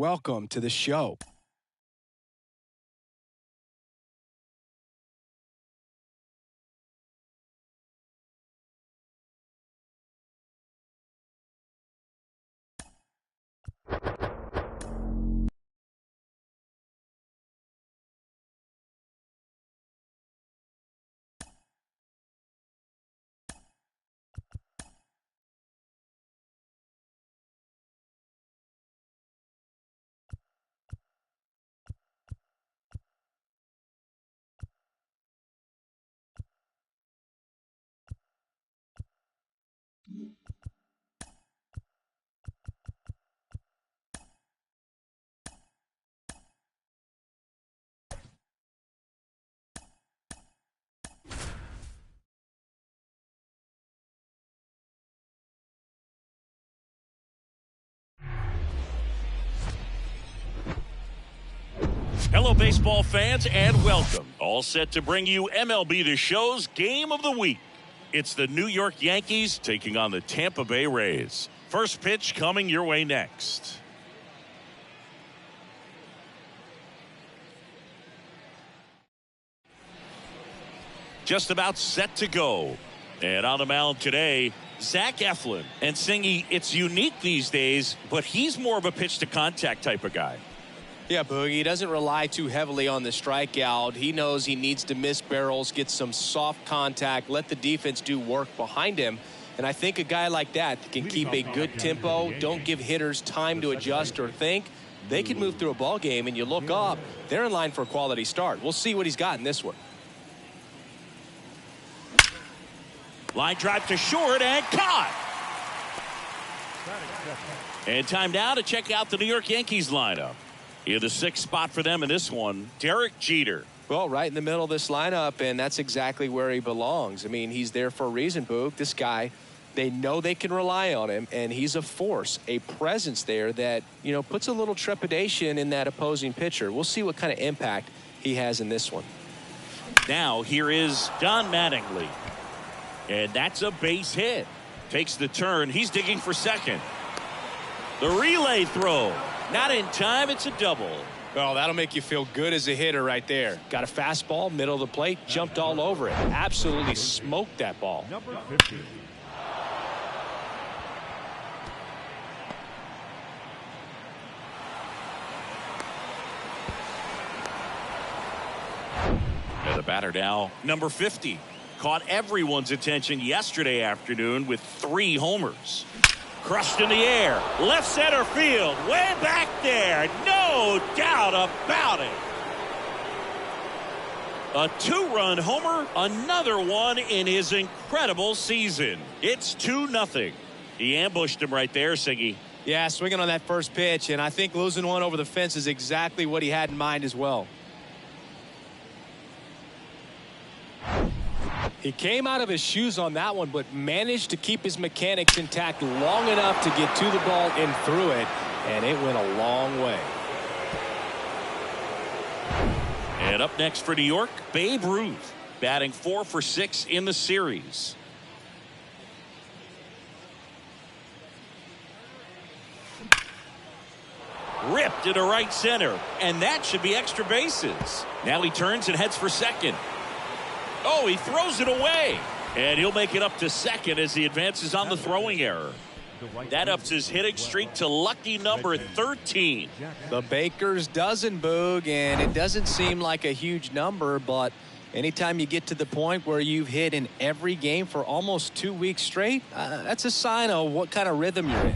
welcome to the show. Hello, baseball fans, and welcome. All set to bring you MLB The Show's Game of the Week. It's the New York Yankees taking on the Tampa Bay Rays. First pitch coming your way next. Just about set to go. And on the mound today, Zach Eflin. And Singy, it's unique these days, but he's more of a pitch-to-contact type of guy. Yeah, Boogie, he doesn't rely too heavily on the strikeout. He knows he needs to miss barrels, get some soft contact, let the defense do work behind him. And I think a guy like that can keep a good tempo, don't give hitters time to adjust or think. They can move through a ball game, and you look up, they're in line for a quality start. We'll see what he's got in this one. Line drive to short and caught. And time now to check out the New York Yankees lineup. In the sixth spot for them in this one, Derek Jeter. Well, right in the middle of this lineup, and that's exactly where he belongs. I mean, he's there for a reason, Boog. This guy, they know they can rely on him, and he's a force, a presence there that, you know, puts a little trepidation in that opposing pitcher. We'll see what kind of impact he has in this one. Now, here is Don Mattingly. And that's a base hit. Takes the turn. He's digging for second. The relay throw. Not in time. It's a double. Well, that'll make you feel good as a hitter right there. Got a fastball, middle of the plate, jumped all over it. Absolutely smoked that ball. Number 50. And the batter now, number 50. Caught everyone's attention yesterday afternoon with 3 homers. Crushed in the air, left center field, way back there, no doubt about it. A 2-run homer, another one in his incredible season. It's 2-0. He ambushed him right there, Siggy. Yeah, swinging on that first pitch, and I think losing one over the fence is exactly what he had in mind as well. He came out of his shoes on that one, but managed to keep his mechanics intact long enough to get to the ball and through it, and it went a long way. And up next for New York, Babe Ruth, batting 4 for 6 in the series. Ripped into right center, and that should be extra bases. Now he turns and heads for second. Oh, he throws it away. And he'll make it up to second as he advances on the throwing error. That ups his hitting streak to lucky number 13. The Baker's dozen, Boog, and it doesn't seem like a huge number, but anytime you get to the point where you've hit in every game for almost 2 weeks straight, that's a sign of what kind of rhythm you're in.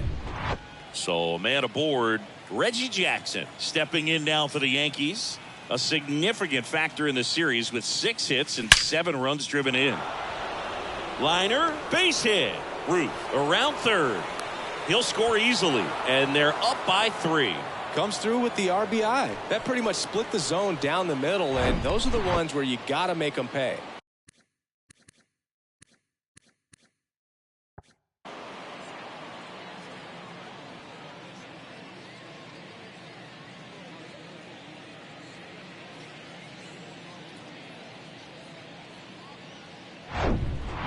So, man aboard, Reggie Jackson stepping in now for the Yankees. A significant factor in the series with 6 hits and 7 runs driven in. Liner, base hit. Ruth around third. He'll score easily, and they're up by 3. Comes through with the RBI. That pretty much split the zone down the middle, and those are the ones where you got to make them pay.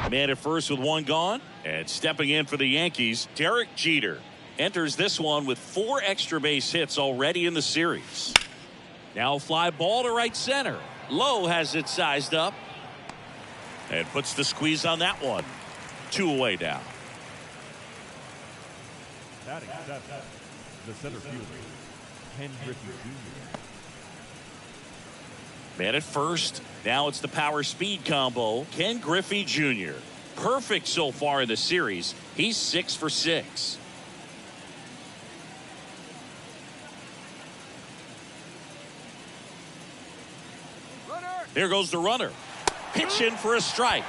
Man at first with 1 gone, and stepping in for the Yankees, Derek Jeter. enters this one with 4 extra base hits already in the series. Now fly ball to right center. Lowe has it sized up and puts the squeeze on that one. 2 away now. Batting seventh, the center fielder, Ken Griffey Jr. Man at first. Now it's the power speed combo. Ken Griffey Jr. Perfect so far in the series. He's 6 for 6. There goes the runner. Pitch in for a strike.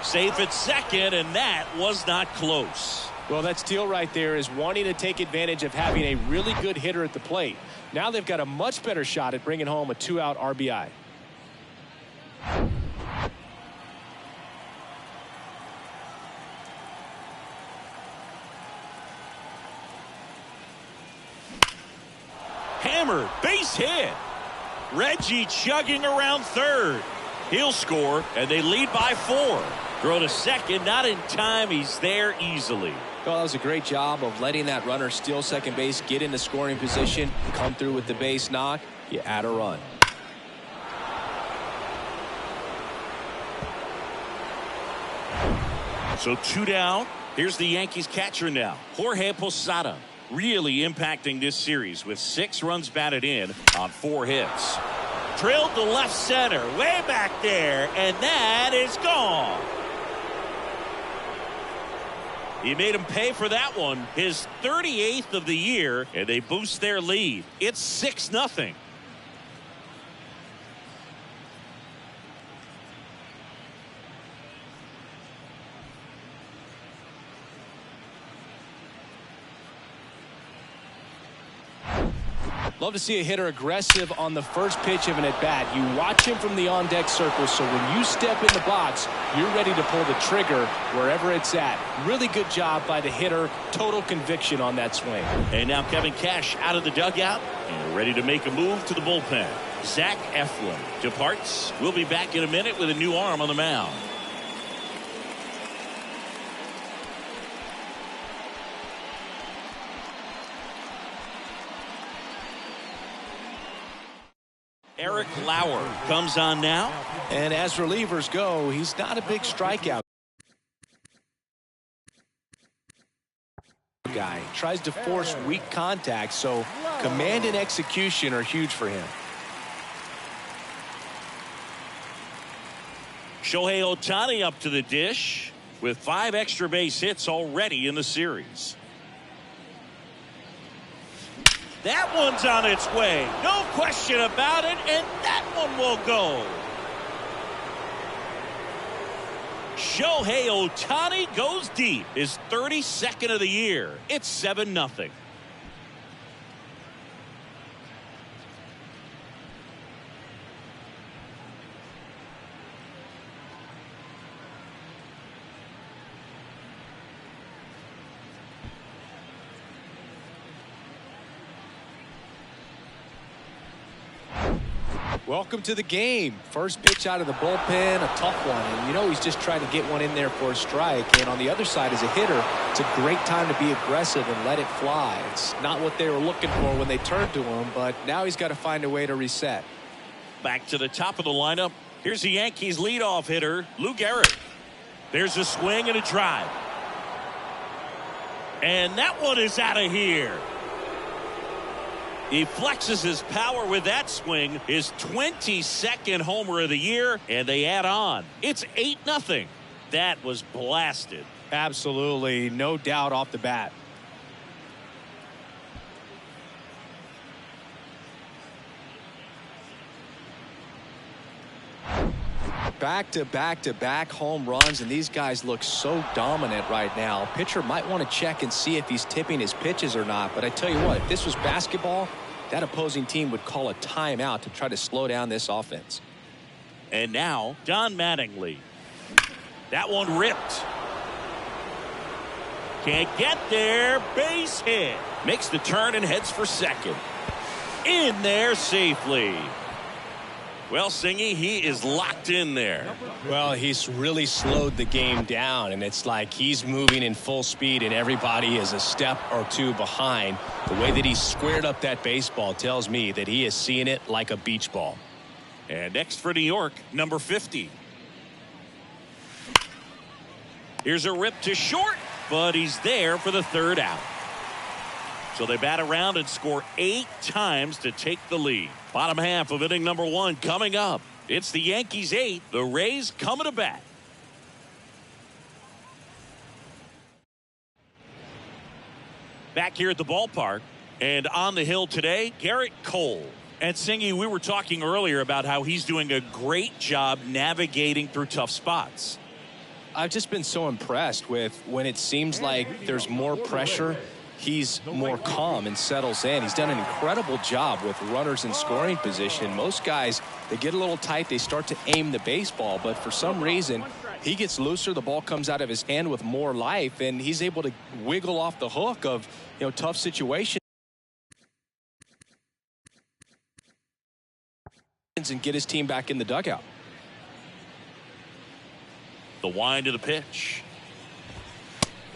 Safe at second, and that was not close. Well, that steal right there is wanting to take advantage of having a really good hitter at the plate. Now they've got a much better shot at bringing home a 2-out RBI. Hammered, base hit. Reggie chugging around third. He'll score, and they lead by 4. Throw to second, not in time. He's there easily. Well, that was a great job of letting that runner steal second base, get into scoring position, come through with the base knock. You add a run. So 2 down. Here's the Yankees catcher now, Jorge Posada. Really impacting this series with 6 runs batted in on 4 hits. Drilled to left center, way back there, and that is gone. He made him pay for that one. His 38th of the year, and they boost their lead. It's 6-0. Love to see a hitter aggressive on the first pitch of an at-bat. You watch him from the on-deck circle, so when you step in the box, you're ready to pull the trigger wherever it's at. Really good job by the hitter. Total conviction on that swing. And now Kevin Cash out of the dugout and ready to make a move to the bullpen. Zach Eflin departs. We'll be back in a minute with a new arm on the mound. Eric Lauer comes on now. And as relievers go, he's not a big strikeout guy. Tries to force weak contact, so command and execution are huge for him. Shohei Ohtani up to the dish with 5 extra base hits already in the series. That one's on its way. No question about it, and that one will go. Shohei Ohtani goes deep. His 32nd of the year. It's 7-0. Welcome to the game. First pitch out of the bullpen, a tough one. And you know he's just trying to get one in there for a strike. And on the other side, as a hitter, it's a great time to be aggressive and let it fly. It's not what they were looking for when they turned to him, but now he's got to find a way to reset. Back to the top of the lineup. Here's the Yankees leadoff hitter, Lou Gehrig. There's a swing and a drive. And that one is out of here. He flexes his power with that swing, his 22nd homer of the year, and they add on. It's 8-0. That was blasted. Absolutely, no doubt off the bat. Back-to-back-to-back home runs, and these guys look so dominant right now. Pitcher might want to check and see if he's tipping his pitches or not, but I tell you what, if this was basketball, that opposing team would call a timeout to try to slow down this offense. And now, Don Mattingly. That one ripped. Can't get there. Base hit. Makes the turn and heads for second. In there safely. Well, Singy, he is locked in there. Well, he's really slowed the game down, and it's like he's moving in full speed, and everybody is a step or two behind. The way that he squared up that baseball tells me that he is seeing it like a beach ball. And next for New York, number 50. Here's a rip to short, but he's there for the third out. So they bat around and score 8 times to take the lead. Bottom half of inning number 1 coming up. It's the Yankees 8, the Rays coming to bat. Back here at the ballpark, and on the hill today, Garrett Cole. And Singy, we were talking earlier about how he's doing a great job navigating through tough spots. I've just been so impressed with when it seems like there's more pressure, he's more calm and settles in. He's done an incredible job with runners in scoring position. Most guys, they get a little tight, they start to aim the baseball, but for some reason, he gets looser, the ball comes out of his hand with more life, and he's able to wiggle off the hook of, tough situations and get his team back in the dugout. The wind of the pitch.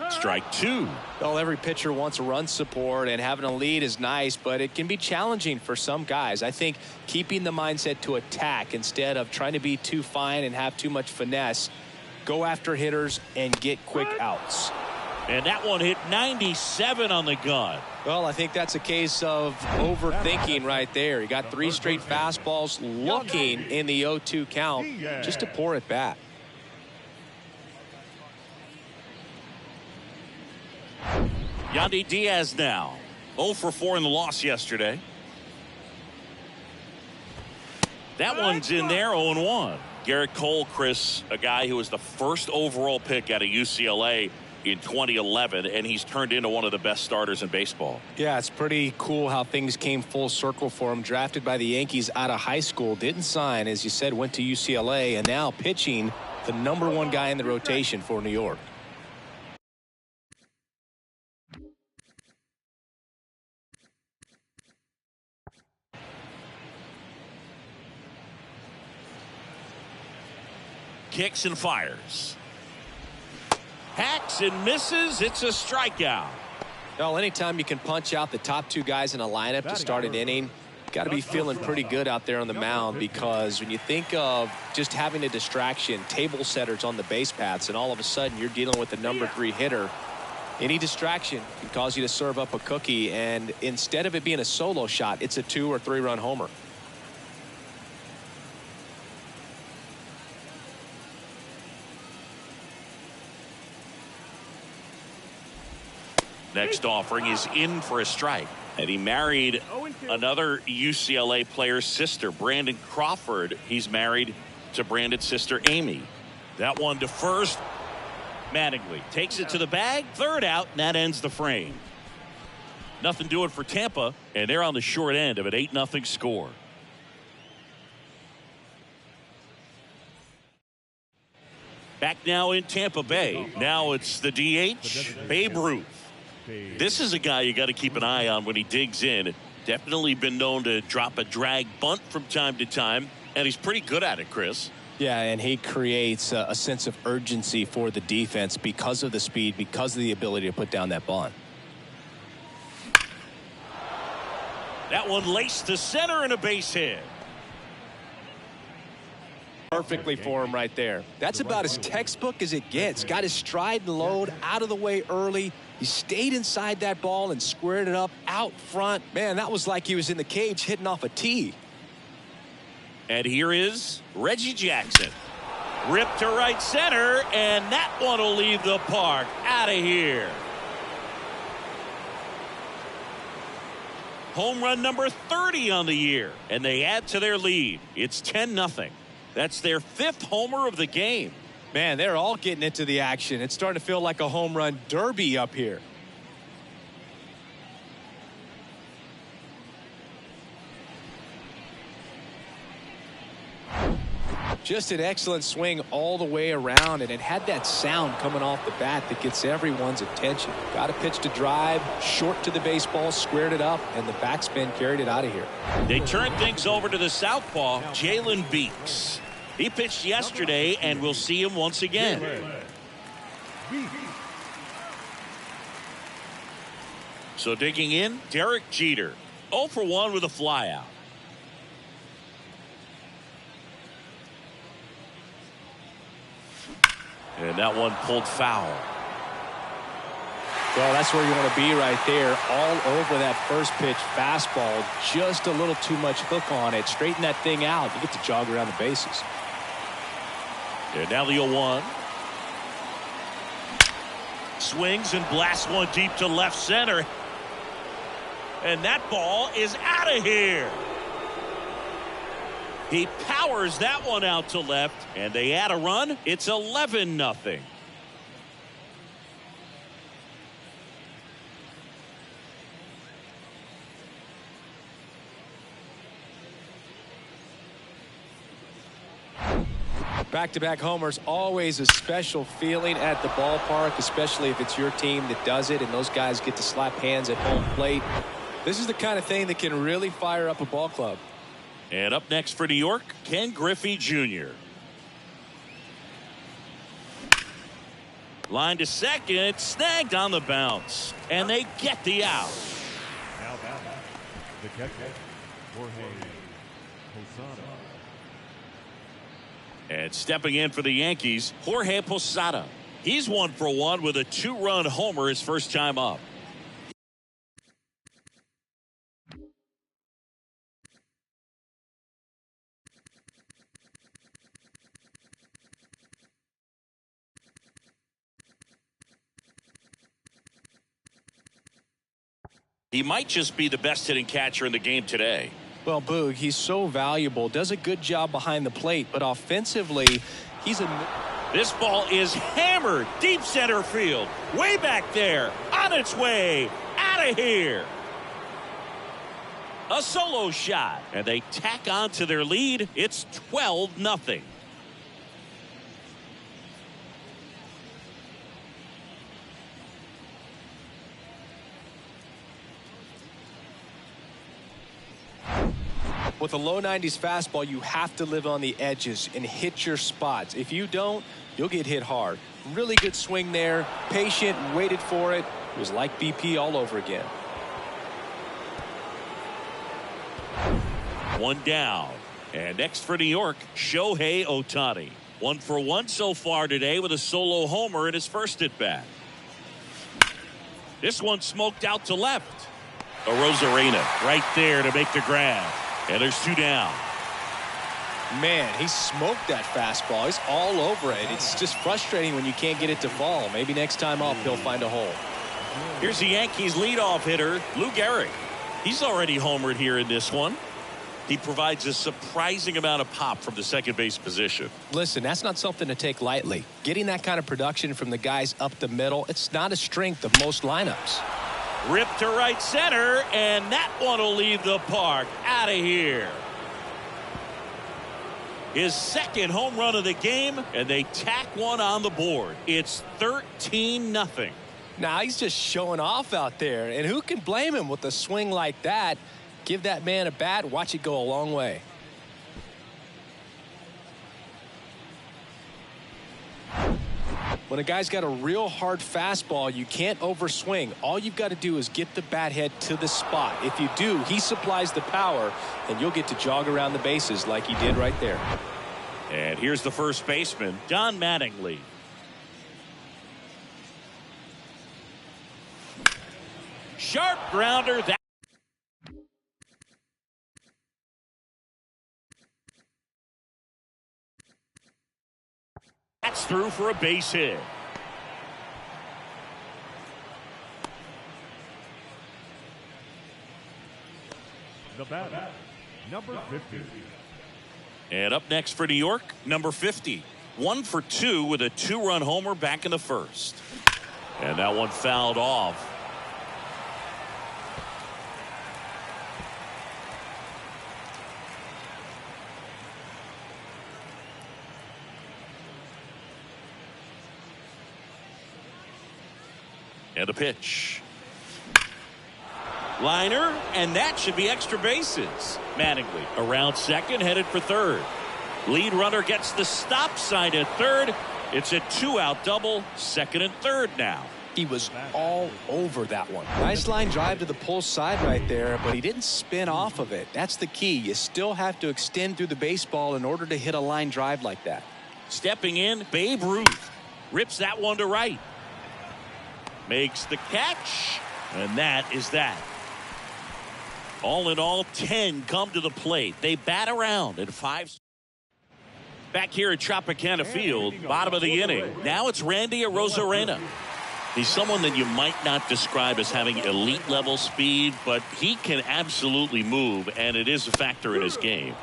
Strike 2. Well, every pitcher wants run support, and having a lead is nice, but it can be challenging for some guys. I think keeping the mindset to attack instead of trying to be too fine and have too much finesse, go after hitters and get quick outs. And that one hit 97 on the gun. Well, I think that's a case of overthinking right there. He got 3 straight fastballs looking in the 0-2 count just to pour it back. Yandy Diaz now 0 for 4 in the loss yesterday. That one's in there, 0-1. Garrett Cole, Chris, a guy who was the first overall pick out of UCLA in 2011, and he's turned into one of the best starters in baseball. Yeah, it's pretty cool how things came full circle for him. Drafted by the Yankees out of high school, didn't sign, as you said, went to UCLA, and now pitching the #1 guy in the rotation for New York. Kicks and fires. Hacks and misses. It's a strikeout. Well, anytime you can punch out the top 2 guys in a lineup to start an inning, got to be feeling pretty good out there on the mound, because when you think of just having a distraction, table setters on the base paths, and all of a sudden you're dealing with the #3 hitter, any distraction can cause you to serve up a cookie, and instead of it being a solo shot, it's a 2 or 3 run homer. Next offering is in for a strike. And he married another UCLA player's sister, Brandon Crawford. He's married to Brandon's sister, Amy. That one to first. Mattingly takes it to the bag. Third out, and that ends the frame. Nothing doing for Tampa, and they're on the short end of an 8-0 score. Back now in Tampa Bay. Now it's the DH, Babe Ruth. This is a guy you got to keep an eye on when he digs in. Definitely been known to drop a drag bunt from time to time, and he's pretty good at it, Chris. Yeah, and he creates a sense of urgency for the defense because of the speed, because of the ability to put down that bunt. That one laced to center and a base hit. Perfectly for him right there. That's about as textbook as it gets. Got his stride and load out of the way early. He stayed inside that ball and squared it up out front. Man, that was like he was in the cage hitting off a tee. And here is Reggie Jackson. Ripped to right center, and that one will leave the park. Out of here. Home run number 30 on the year, and they add to their lead. It's 10-0. That's their 5th homer of the game. Man, they're all getting into the action. It's starting to feel like a home run derby up here. Just an excellent swing all the way around, and it had that sound coming off the bat that gets everyone's attention. Got a pitch to drive, short to the baseball, squared it up, and the backspin carried it out of here. They turn things over to the southpaw, Jalen Beeks. He pitched yesterday, and we'll see him once again. So digging in, Derek Jeter. 0 for 1 with a flyout. And that one pulled foul. Well, that's where you want to be right there. All over that first pitch fastball. Just a little too much hook on it. Straighten that thing out. You get to jog around the bases. And now the 0-1. Swings and blasts one deep to left center. And that ball is out of here. He powers that one out to left, and they add a run. It's 11-0. Back-to-back homers, always a special feeling at the ballpark, especially if it's your team that does it and those guys get to slap hands at home plate. This is the kind of thing that can really fire up a ball club. And up next for New York, Ken Griffey Jr. Line to second, snagged on the bounce, and they get the out. Now batting, the catcher, Jorge Posada. And stepping in for the Yankees, Jorge Posada. He's 1 for 1 with a 2-run homer his first time up. He might just be the best hitting catcher in the game today. Well, Boog, he's so valuable, does a good job behind the plate, but offensively, This ball is hammered deep center field, way back there, on its way, out of here. A solo shot, and they tack on to their lead. It's 12-0. With a low 90s fastball, you have to live on the edges and hit your spots. If you don't, you'll get hit hard. Really good swing there. Patient, waited for it. It was like BP all over again. One down. And next for New York, Shohei Ohtani. 1 for 1 so far today with a solo homer in his first at bat. This one smoked out to left. A Rosarena right there to make the grab. And there's 2 down. Man, he smoked that fastball. He's all over it. It's just frustrating when you can't get it to fall. Maybe next time up he'll find a hole. Here's the Yankees leadoff hitter, Lou Gehrig. He's already homered here in this one. He provides a surprising amount of pop from the second base position. Listen, that's not something to take lightly. Getting that kind of production from the guys up the middle, it's not a strength of most lineups. Ripped to right center, and that one will leave the park. Out of here. His second home run of the game, and they tack one on the board. It's 13-0. Now he's just showing off out there, and who can blame him with a swing like that? Give that man a bat, watch it go a long way. When a guy's got a real hard fastball, you can't overswing. All you've got to do is get the bat head to the spot. If you do, he supplies the power, and you'll get to jog around the bases like he did right there. And here's the first baseman, Don Mattingly. Sharp grounder. That's through for a base hit. The batter, number 50. And up next for New York, number 50. 1 for 2 with a 2-run homer back in the first. And that one fouled off. And a pitch. Liner, and that should be extra bases. Mattingly around second, headed for third. Lead runner gets the stop sign at third. It's a 2-out double, second and third now. He was all over that one. Nice line drive to the pull side right there, but he didn't spin off of it. That's the key. You still have to extend through the baseball in order to hit a line drive like that. Stepping in, Babe Ruth rips that one to right. Makes the catch, and that is that. All in all, 10 come to the plate. They bat around at 5. Back here at Tropicana Field, bottom of the inning. Now it's Randy Arozarena. He's someone that you might not describe as having elite level speed, but he can absolutely move, and it is a factor in his game.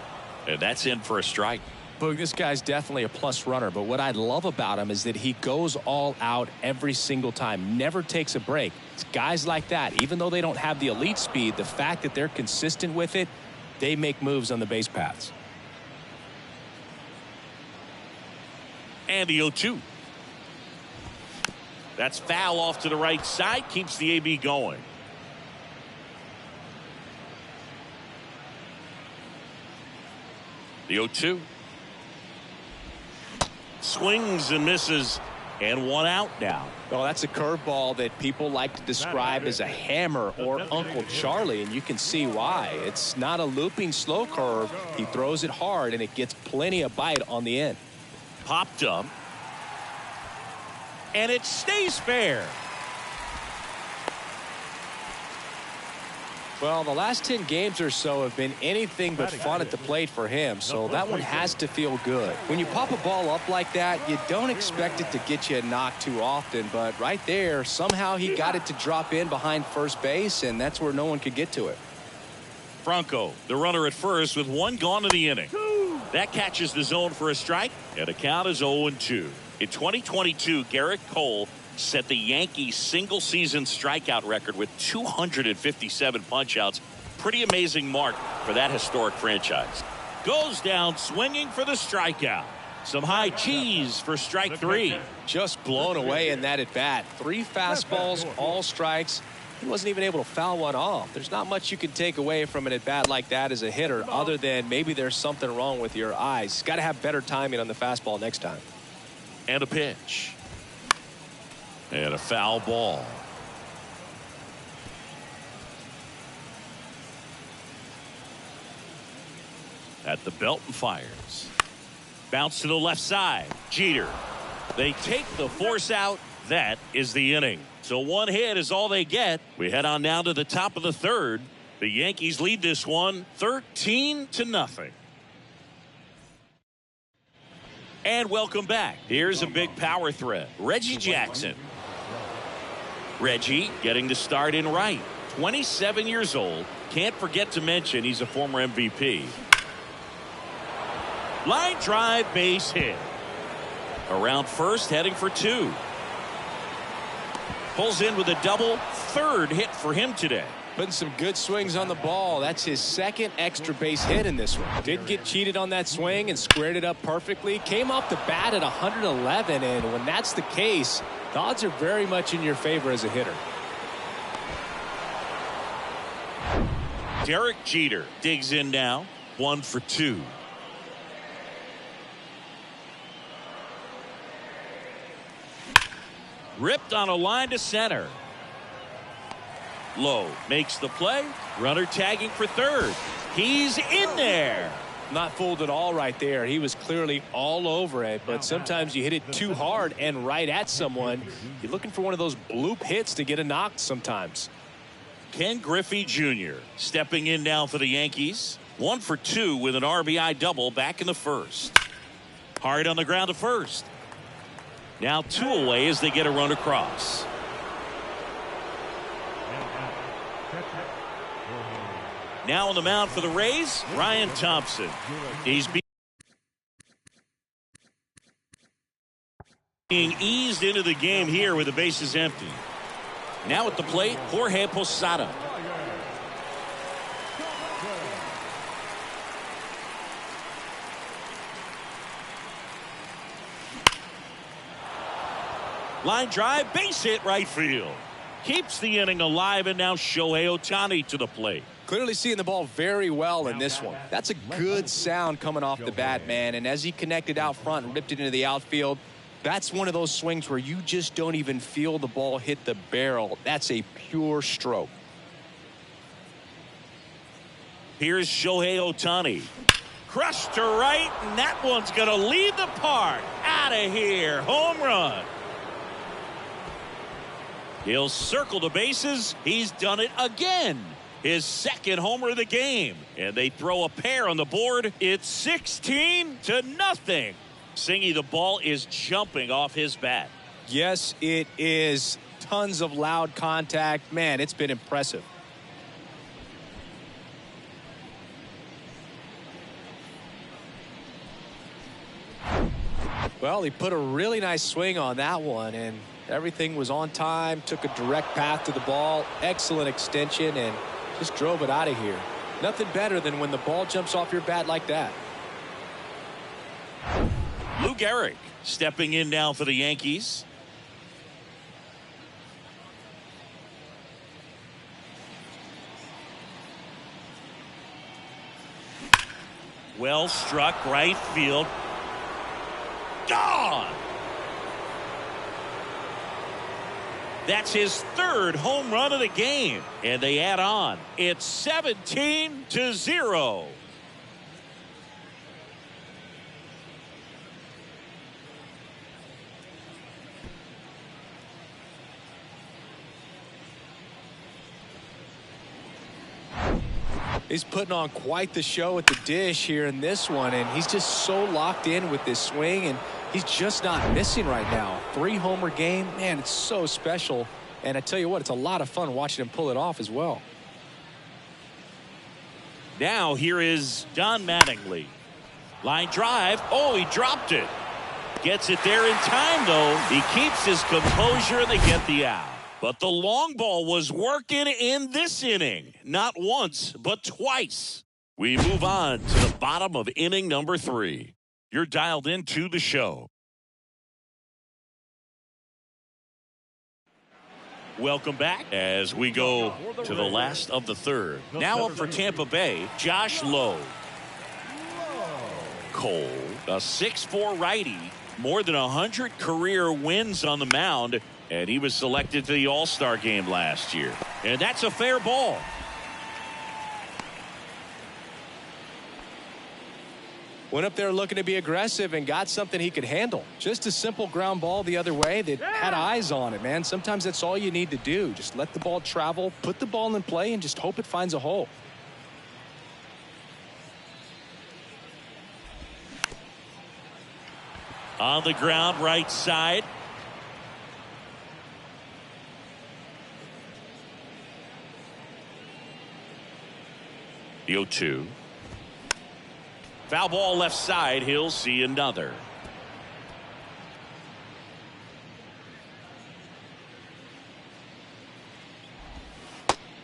And that's in for a strike. Boog, this guy's definitely a plus runner, but what I love about him is that he goes all out every single time, never takes a break. It's guys like that, even though they don't have the elite speed, the fact that they're consistent with it, they make moves on the base paths. And the 0-2. That's foul off to the right side, keeps the AB going. The 0-2. Swings and misses, and 1 out now. Well, that's a curveball that people like to describe as a hammer or Uncle Charlie, and you can see why. It's not a looping slow curve. He throws it hard, and it gets plenty of bite on the end. Popped up. And it stays fair. Well, the last 10 games or so have been anything but fun at the plate for him, so that one has to feel good. When you pop a ball up like that, you don't expect it to get you a knock too often, but right there, somehow he got it to drop in behind first base, and that's where no one could get to it. Franco, the runner at first with 1 gone in the inning. That catches the zone for a strike, and the count is 0-2. In 2022, Garrett Cole set the Yankees single-season strikeout record with 257 punch-outs. Pretty amazing mark for that historic franchise. Goes down swinging for the strikeout. Some high cheese for strike 3. Just blown away in that at-bat. 3 fastballs, all strikes. He wasn't even able to foul one off. There's not much you can take away from an at-bat like that as a hitter other than maybe there's something wrong with your eyes. Got to have better timing on the fastball next time. And a pitch. And a foul ball. At the belt and fires. Bounce to the left side. Jeter. They take the force out. That is the inning. So 1 hit is all they get. We head on now to the top of the third. The Yankees lead this one 13-0. And welcome back. Here's a big power threat. Reggie Jackson. Reggie getting the start in right. 27 years old. Can't forget to mention he's a former MVP. Line drive, base hit. Around first, heading for 2. Pulls in with a double. 3rd hit for him today. Putting some good swings on the ball. That's his 2nd extra base hit in this one. Did get cheated on that swing and squared it up perfectly. Came off the bat at 111, and when that's the case, the odds are very much in your favor as a hitter. Derek Jeter digs in now. 1 for 2. Ripped on a line to center. Low makes the play. Runner tagging for 3rd. He's in there. Not fooled at all right there. He was clearly all over it, but sometimes you hit it too hard and right at someone. You're looking for one of those bloop hits to get a knock sometimes. Ken Griffey Jr. stepping in now for the Yankees. 1 for 2 with an RBI double back in the 1st. Hard on the ground to first. Now 2 away as they get a run across. Now on the mound for the Rays, Ryan Thompson. He's being eased into the game here with the bases empty. Now at the plate, Jorge Posada. Line drive, base hit right field. keeps the inning alive, and now Shohei Ohtani to the plate. Clearly seeing the ball very well in this one. That's a good sound coming off the bat, man. And as he connected out front and ripped it into the outfield, that's one of those swings where you just don't even feel the ball hit the barrel. That's a pure stroke. Here's Shohei Ohtani. Crushed to right, and that one's going to leave the park. Out of here. Home run. He'll circle the bases. He's done it again. His second homer of the game. And they throw a pair on the board. It's 16-0. Singy, the ball is jumping off his bat. Yes, it is. Tons of loud contact. Man, it's been impressive. Well, he put a really nice swing on that one, and everything was on time. Took a direct path to the ball. Excellent extension, and just drove it out of here. Nothing better than when the ball jumps off your bat like that. Lou Gehrig stepping in now for the Yankees. Well struck, right field. Gone. That's his third home run of the game. And they add on. It's 17-0. He's putting on quite the show at the dish here in this one, and he's just so locked in with this swing, and he's just not missing right now. 3-homer game, man, it's so special. And I tell you what, it's a lot of fun watching him pull it off as well. Now here is Don Mattingly. Line drive. Oh, he dropped it. Gets it there in time, though. He keeps his composure, and they get the out. But the long ball was working in this inning. Not once, but twice. We move on to the bottom of inning number 3. You're dialed into the show. Welcome back as we go to the last of the third. Now up for Tampa Bay, Josh Lowe. Cole, a 6'4" righty, more than 100 career wins on the mound, and he was selected to the All-Star game last year. And that's a fair ball. Went up there looking to be aggressive and got something he could handle. Just a simple ground ball the other way that had eyes on it, man. Sometimes that's all you need to do. Just let the ball travel, put the ball in play, and just hope it finds a hole. On the ground, right side. The 0-2. Foul ball left side. He'll see another.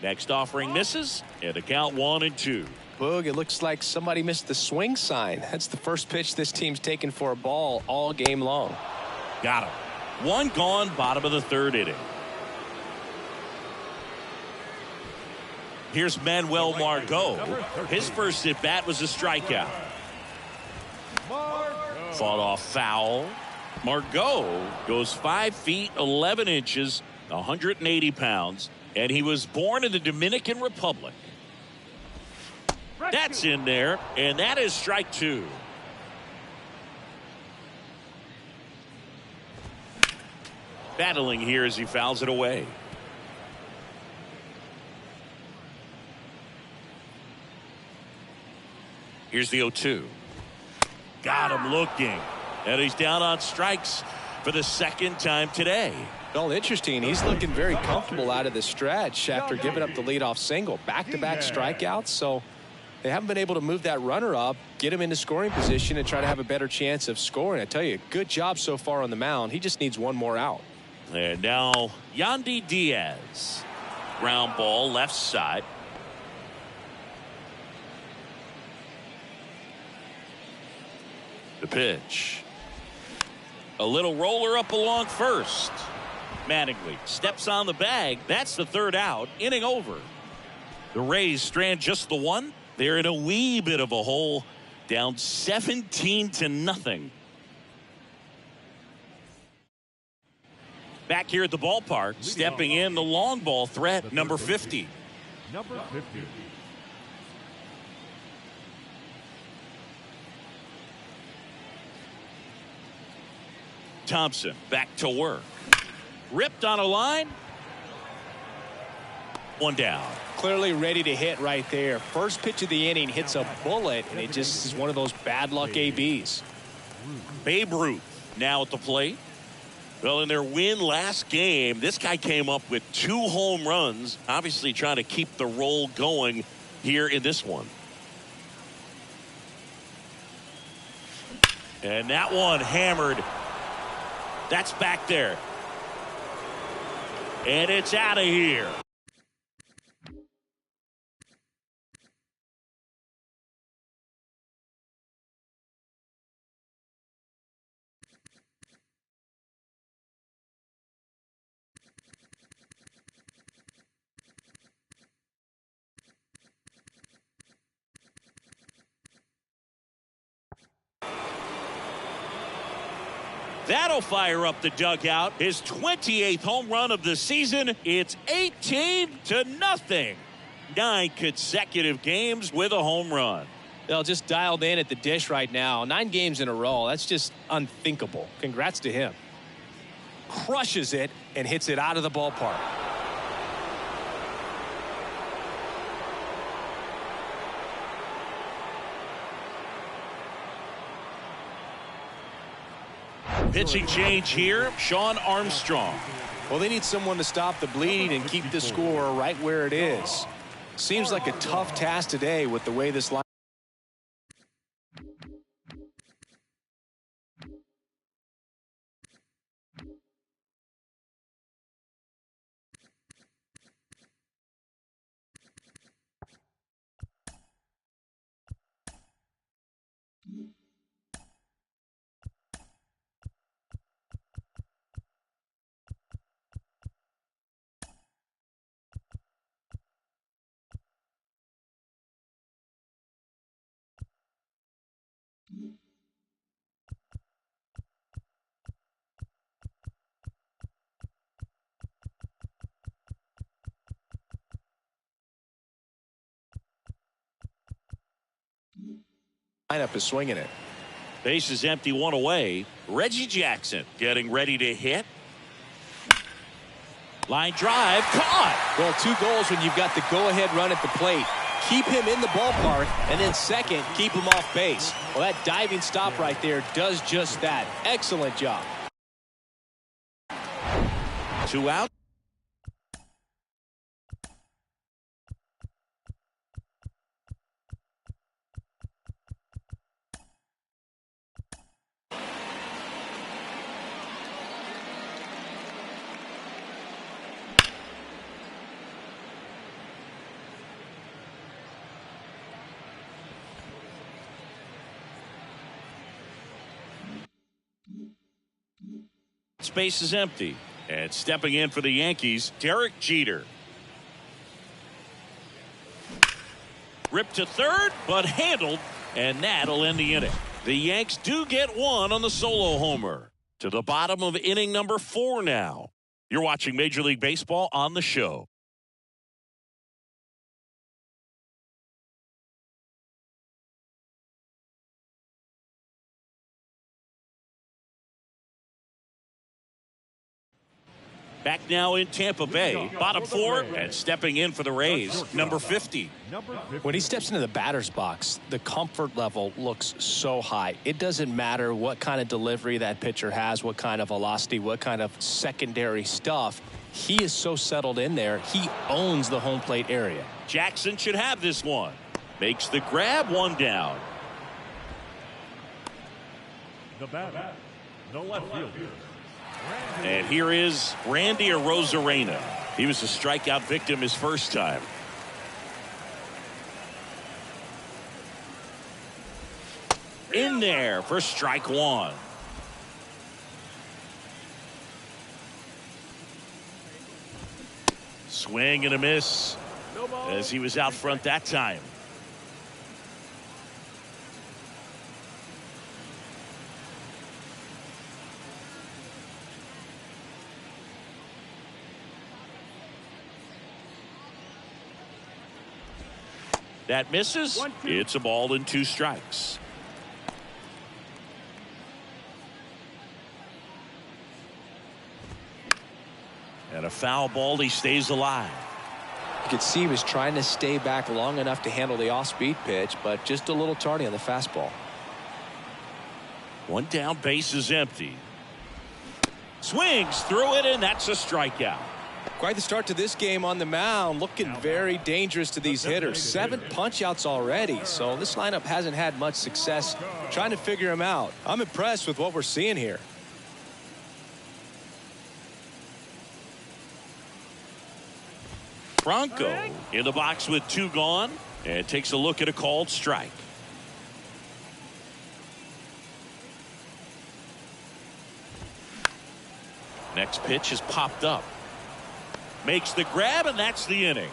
Next offering misses, and the count 1-2. Boog, it looks like somebody missed the swing sign. That's the first pitch this team's taken for a ball all game long. Got him. One gone, bottom of the third inning. Here's Manuel Margot. His first at bat was a strikeout. Fought off foul. Margot goes 5 feet 11 inches, 180 pounds, and he was born in the Dominican Republic. That's in there, and that is strike 2. Battling here as he fouls it away. Here's the 0-2. Got him looking. And he's down on strikes for the second time today. Well, interesting. He's looking very comfortable out of the stretch after giving up the leadoff single. Back-to-back strikeouts, so they haven't been able to move that runner up, get him into scoring position, and try to have a better chance of scoring. I tell you, good job so far on the mound. He just needs one more out. And now Yandy Diaz. Ground ball left side. The pitch. A little roller up along first. Mattingly steps on the bag. That's the third out. Inning over. The Rays strand just the one. They're in a wee bit of a hole, down 17-0. Back here at the ballpark, stepping in the long ball threat, number 50. Number 50. Thompson back to work. Ripped on a line. One down. Clearly ready to hit right there. First pitch of the inning hits a bullet, and it just is one of those bad luck ABs. Babe Ruth now at the plate. Well, in their win last game, this guy came up with 2 home runs, obviously trying to keep the roll going here in this one. And that one hammered. That's back there. And it's out of here. That'll fire up the dugout. His 28th home run of the season. It's 18-0. 9 consecutive games with a home run. They'll just dialed in at the dish right now. 9 games in a row. That's just unthinkable. Congrats to him. Crushes it and hits it out of the ballpark. Pitching change here, Sean Armstrong. Well, they need someone to stop the bleeding and keep the score right where it is. Seems like a tough task today with the way this line. Lineup is swinging it. Base is empty, 1 away. Reggie Jackson getting ready to hit. Line drive, caught. Well, 2 goals when you've got the go-ahead run at the plate. Keep him in the ballpark, and then second, keep him off base. Well, that diving stop right there does just that. Excellent job. 2 out. Space is empty. And stepping in for the Yankees, Derek Jeter. Ripped to third, but handled, and that'll end the inning. The Yanks do get one on the solo homer. To the bottom of inning number 4 now. You're watching Major League Baseball on the show. Back now in Tampa Bay, bottom 4, and stepping in for the Rays, number 50. When he steps into the batter's box, the comfort level looks so high. It doesn't matter what kind of delivery that pitcher has, what kind of velocity, what kind of secondary stuff. He is so settled in there. He owns the home plate area. Jackson should have this one. Makes the grab, 1 down. The batter, the left fielder. And here is Randy Arozarena. He was a strikeout victim his first time. In there for strike 1. Swing and a miss as he was out front that time. That misses. It's a ball and 2 strikes. And a foul ball. He stays alive. You could see he was trying to stay back long enough to handle the off-speed pitch, but just a little tardy on the fastball. 1 down, base is empty. Swings through it, and that's a strikeout. Quite the start to this game on the mound, looking very dangerous to these hitters. 7 punch-outs already, so this lineup hasn't had much success trying to figure him out. I'm impressed with what we're seeing here. Bronco in the box with 2 gone, and takes a look at a called strike. Next pitch is popped up. Makes the grab, and that's the inning.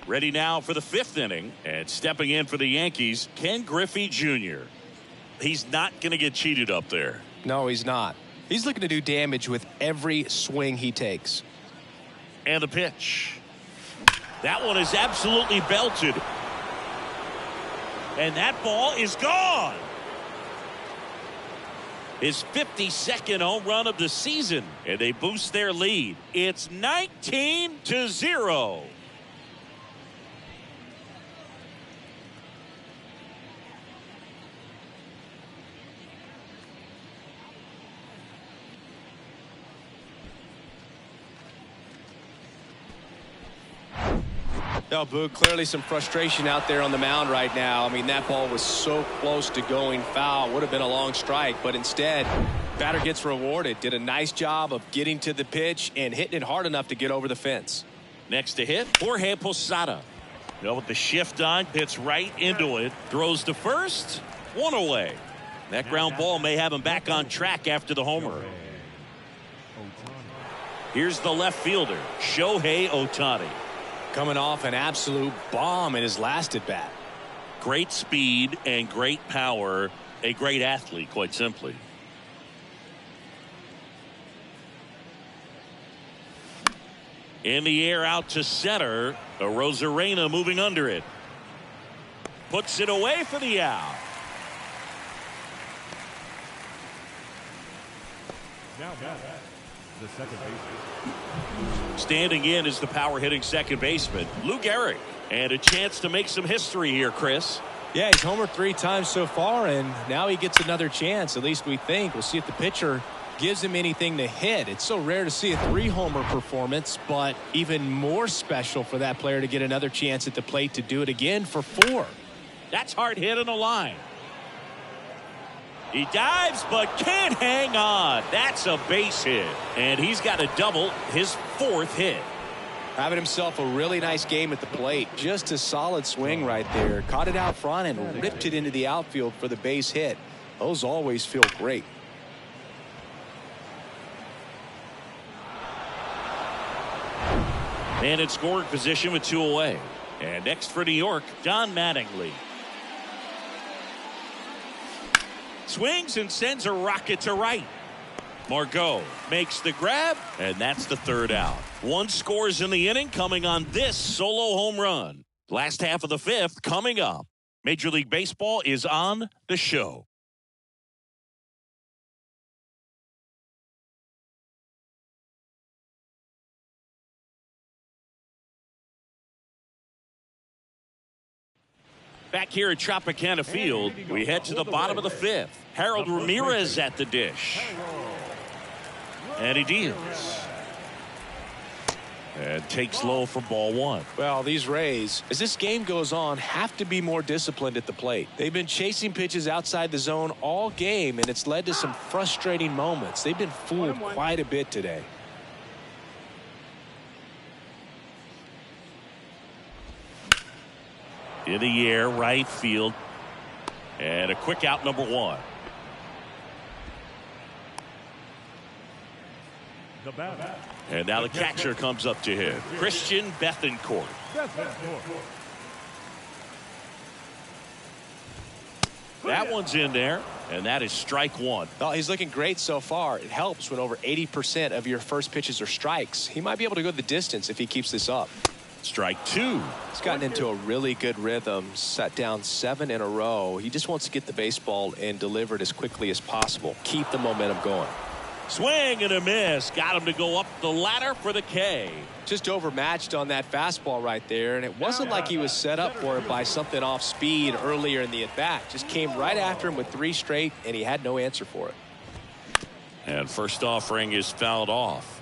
Ready now for the 5th inning, and stepping in for the Yankees, Ken Griffey Jr. He's not going to get cheated up there. No, he's not. He's looking to do damage with every swing he takes. And the pitch. That one is absolutely belted. And that ball is gone. His 52nd home run of the season. And they boost their lead. It's 19-0. No, Boog, clearly some frustration out there on the mound right now. I mean, that ball was so close to going foul. Would have been a long strike, but instead, batter gets rewarded. Did a nice job of getting to the pitch and hitting it hard enough to get over the fence. Next to hit, Jorge Posada. With the shift on, hits right into it. Throws to first, 1 away. That ground ball may have him back on track after the homer. Here's the left fielder, Shohei Ohtani. Coming off an absolute bomb in his last at bat. Great speed and great power. A great athlete, quite simply. In the air out to center. Rosarena moving under it. Puts it away for the out. Now the second baseman. Standing in is the power hitting second baseman, Lou Gehrig. And a chance to make some history here, Chris. Yeah, he's homered 3 times so far, and now he gets another chance, at least we think. We'll see if the pitcher gives him anything to hit. It's so rare to see a 3-homer performance, but even more special for that player to get another chance at the plate to do it again for 4. That's hard hit on the line. He dives but can't hang on. That's a base hit. And he's got a double, his 4th hit. Having himself a really nice game at the plate. Just a solid swing right there. Caught it out front and ripped it into the outfield for the base hit. Those always feel great. Man in scoring position with 2 away. And next for New York, Don Mattingly. Swings and sends a rocket to right. Margot makes the grab, and that's the 3rd out. 1 scores in the inning, coming on this solo home run. Last half of the 5th coming up. Major League Baseball is on the show. Back here at Tropicana Field, we head to the bottom of the 5th. Harold Ramirez at the dish. And he deals. And takes low for ball 1. Well, these Rays, as this game goes on, have to be more disciplined at the plate. They've been chasing pitches outside the zone all game, and it's led to some frustrating moments. They've been fooled quite a bit today. 1-1. The second baseman. Having himself a really nice game at the plate. They've been chasing pitches outside the zone all game, and it's led to some frustrating moments. They've been fooled quite a bit today. 1-1. In the air, right field. And a quick out, number 1. The batter. And now the catcher comes up to him, Christian Bethancourt. That one's in there, and that is strike 1. Oh, he's looking great so far. It helps when over 80% of your first pitches are strikes. He might be able to go the distance if he keeps this up. Strike 2. He's gotten into a really good rhythm, set down 7 in a row. He just wants to get the baseball and deliver it as quickly as possible. Keep the momentum going. Swing and a miss. Got him to go up the ladder for the K. Just overmatched on that fastball right there, and it wasn't like he was set up for it by something off speed earlier in the at-bat. Just came right after him with 3 straight, and he had no answer for it. And first offering is fouled off.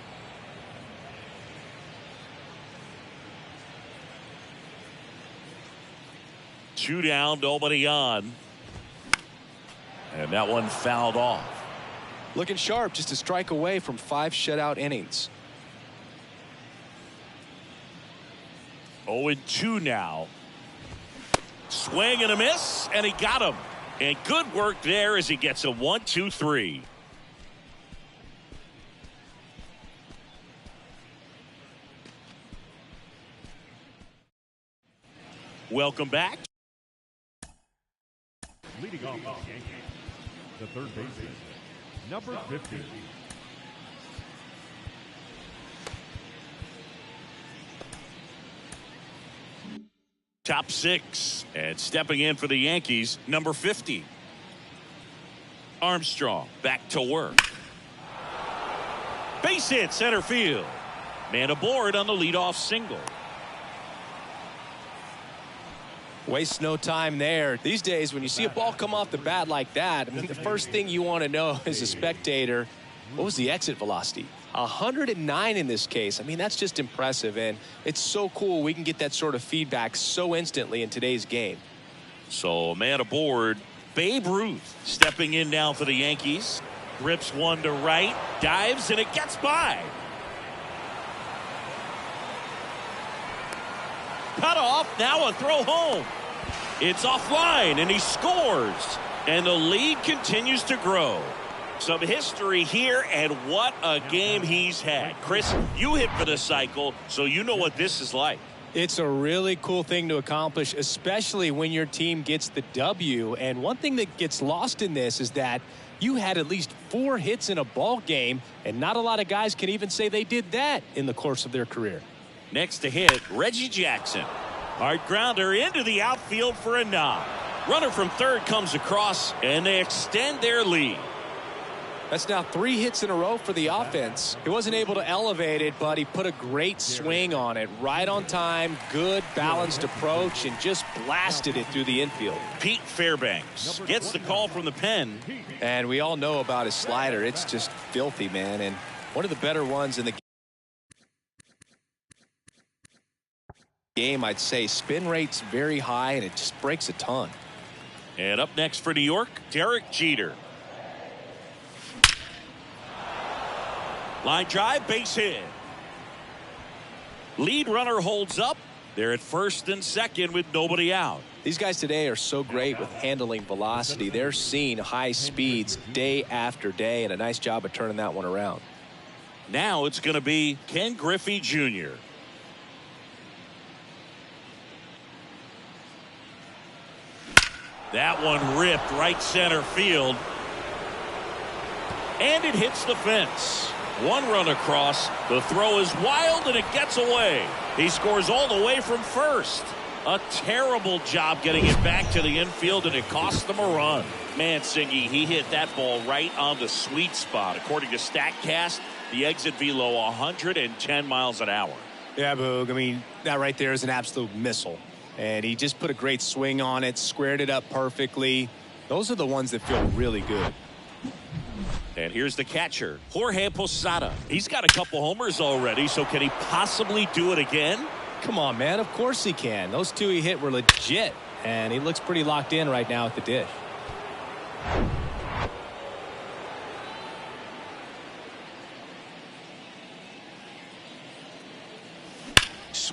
Two down, nobody on. And that one fouled off. Looking sharp, just a strike away from 5 shutout innings. 0-2 now. Swing and a miss, and he got him. And good work there as he gets a 1-2-3. Welcome back. Leading off the Yankees, the third baseman, number 50. Top 6. And stepping in for the Yankees, number 50. Armstrong back to work. Base hit center field. Man aboard on the leadoff single. Waste no time there. These days, when you see a ball come off the bat like that, I mean, the first thing you want to know as a spectator, what was the exit velocity? 109 in this case. I mean, that's just impressive, and it's so cool we can get that sort of feedback so instantly in today's game. So, man aboard, Babe Ruth stepping in now for the Yankees. Rips one to right, dives, and it gets by. Cut off, now a throw home. It's offline, and he scores. And the lead continues to grow. Some history here, and what a game he's had. Chris, you hit for the cycle, so you know what this is like. It's a really cool thing to accomplish, especially when your team gets the W. And one thing that gets lost in this is that you had at least 4 hits in a ball game, and not a lot of guys can even say they did that in the course of their career. Next to hit, Reggie Jackson. Hard grounder into the outfield for a knock. Runner from third comes across, and they extend their lead. That's now 3 hits in a row for the offense. He wasn't able to elevate it, but he put a great swing on it. Right on time, good balanced approach, and just blasted it through the infield. Pete Fairbanks gets the call from the pen. And we all know about his slider. It's just filthy, man, and one of the better ones in the game, I'd say. Spin rate's very high, and it just breaks a ton. And up next for New York, Derek Jeter. Line drive, base hit. Lead runner holds up. They're at first and second with nobody out. These guys today are so great with handling velocity. They're seeing high speeds day after day, and a nice job of turning that one around. Now it's going to be Ken Griffey Jr. That one ripped right center field. And it hits the fence. 1 run across. The throw is wild, and it gets away. He scores all the way from first. A terrible job getting it back to the infield, and it cost them a run. Man, Singy, he hit that ball right on the sweet spot. According to StatCast, the exit velo 110 miles an hour. Yeah, Boog. I mean, that right there is an absolute missile. And he just put a great swing on it, squared it up perfectly. Those are the ones that feel really good. And here's the catcher, Jorge Posada. He's got a couple homers already, so can he possibly do it again? Come on, man. Of course he can. Those 2 he hit were legit, and he looks pretty locked in right now at the dish.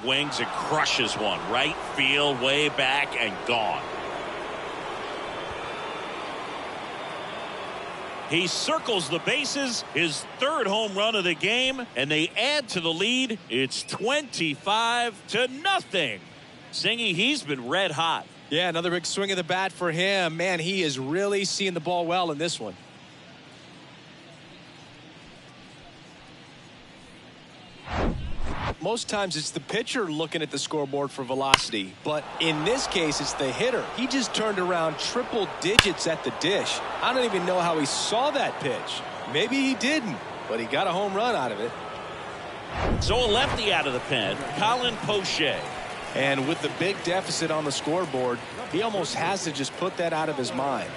swings and crushes one. Right field, way back, and gone. He circles the bases, his third home run of the game, and they add to the lead. It's 25-0. Singy, he's been red hot. Yeah, another big swing of the bat for him. Man, he is really seeing the ball well in this one. Most times it's the pitcher looking at the scoreboard for velocity, but in this case it's the hitter. He just turned around triple digits at the dish. I don't even know how he saw that pitch. Maybe he didn't, but he got a home run out of it. So a lefty out of the pen, Colin Poche. And with the big deficit on the scoreboard, he almost has to just put that out of his mind.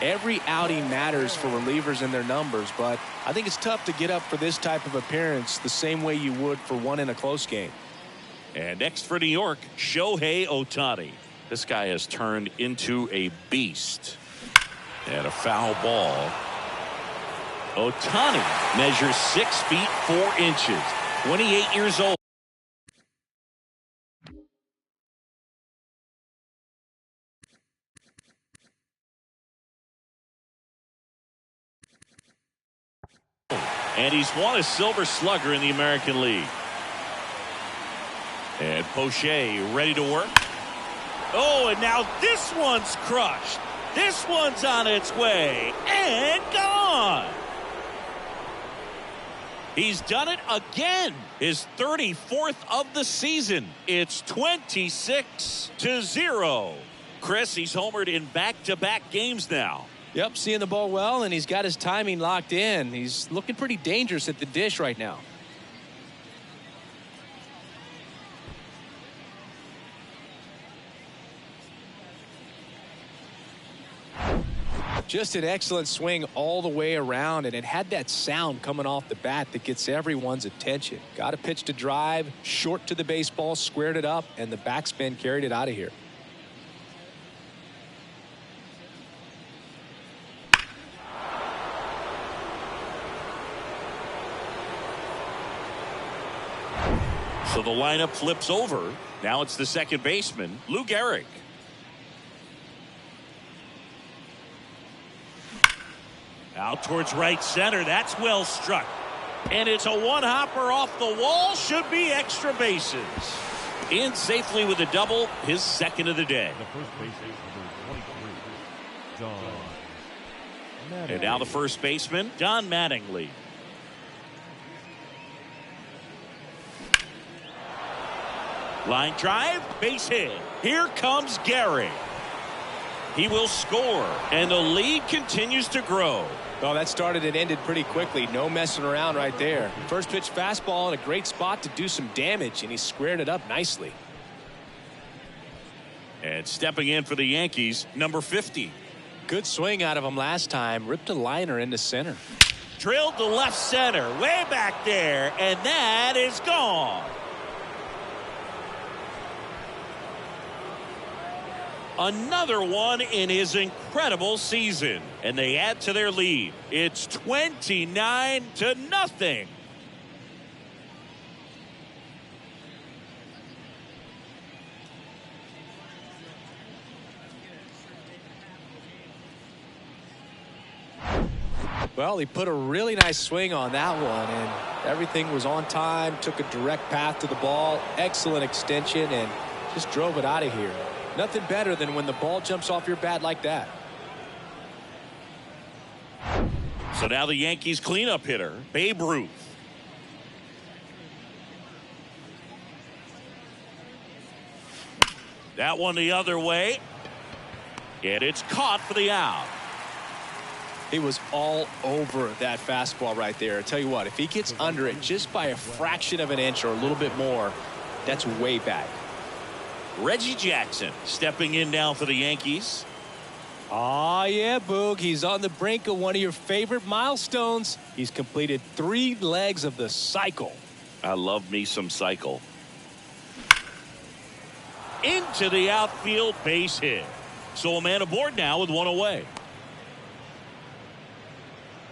Every outing matters for relievers and their numbers, but I think it's tough to get up for this type of appearance the same way you would for one in a close game. And next for New York, Shohei Ohtani. This guy has turned into a beast. And a foul ball. Ohtani measures 6 feet 4 inches, 28 years old. And he's won a Silver Slugger in the American League. And Poche ready to work. Oh, and now this one's crushed. This one's on its way and gone. He's done it again. His 34th of the season. It's 26-0. Chris, he's homered in back-to-back games now. Yep, seeing the ball well, and he's got his timing locked in. He's looking pretty dangerous at the dish right now. Just an excellent swing all the way around, and it had that sound coming off the bat that gets everyone's attention. Got a pitch to drive, short to the baseball, squared it up, and the backspin carried it out of here. So the lineup flips over. Now it's the second baseman, Lou Gehrig. Out towards right center. That's well struck. And it's a one-hopper off the wall. Should be extra bases. In safely with a double, his second of the day. The first base is number 23, Don Mattingly. And now the first baseman, Don Mattingly. Line drive, base hit. Here comes Gehrig. He will score, and the lead continues to grow. Well, that started and ended pretty quickly. No messing around right there. First pitch fastball in a great spot to do some damage, and he squared it up nicely. And stepping in for the Yankees, number 50. Good swing out of him last time. Ripped a liner into center. Drilled to left center, way back there, and that is gone. Another one in his incredible season, and they add to their lead. It's 29-0. Well, he put a really nice swing on that one, and everything was on time. Took a direct path to the ball. Excellent extension, and just drove it out of here. Nothing better than when the ball jumps off your bat like that. So now the Yankees cleanup hitter, Babe Ruth. That one the other way. And it's caught for the out. He was all over that fastball right there. I tell you what, if he gets under it just by a fraction of an inch or a little bit more, that's way back. Reggie Jackson stepping in now for the Yankees. Oh, yeah, Boog. He's on the brink of one of your favorite milestones. He's completed 3 legs of the cycle. I love me some cycle. Into the outfield, base hit. So a man aboard now with one away.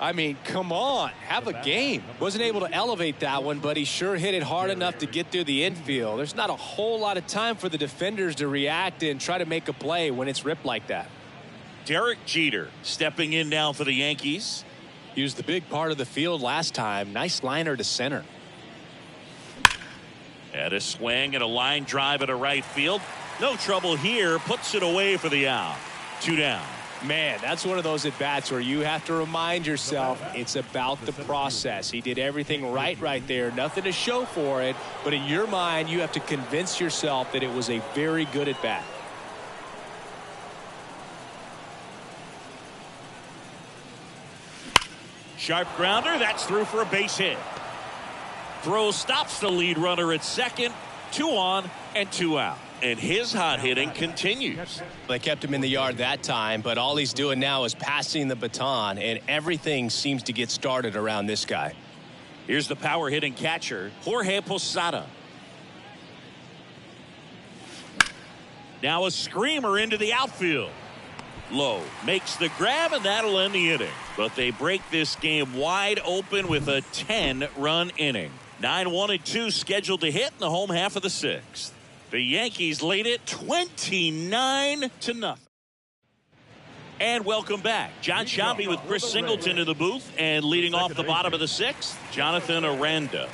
I mean, come on, have a game. Wasn't able to elevate that one, but he sure hit it hard enough to get through the infield. There's not a whole lot of time for the defenders to react and try to make a play when it's ripped like that. Derek Jeter stepping in now for the Yankees. Used the big part of the field last time. Nice liner to center. And a swing and a line drive at a right field. No trouble here. Puts it away for the out. 2 down. Man, that's one of those at-bats where you have to remind yourself it's about the process. He did everything right there. Nothing to show for it. But in your mind, you have to convince yourself that it was a very good at-bat. Sharp grounder. That's through for a base hit. Throw stops the lead runner at second. 2 on and 2 out. And his hot hitting continues. They kept him in the yard that time, but all he's doing now is passing the baton, and everything seems to get started around this guy. Here's the power hitting catcher, Jorge Posada. Now a screamer into the outfield. Low makes the grab, and that'll end the inning. But they break this game wide open with a 10-run inning. 9-1-2 scheduled to hit in the home half of the 6th. The Yankees lead it 29-0. And welcome back. John Shambi with Chris Singleton in the booth, and leading off the bottom of the 6th, Jonathan Aranda.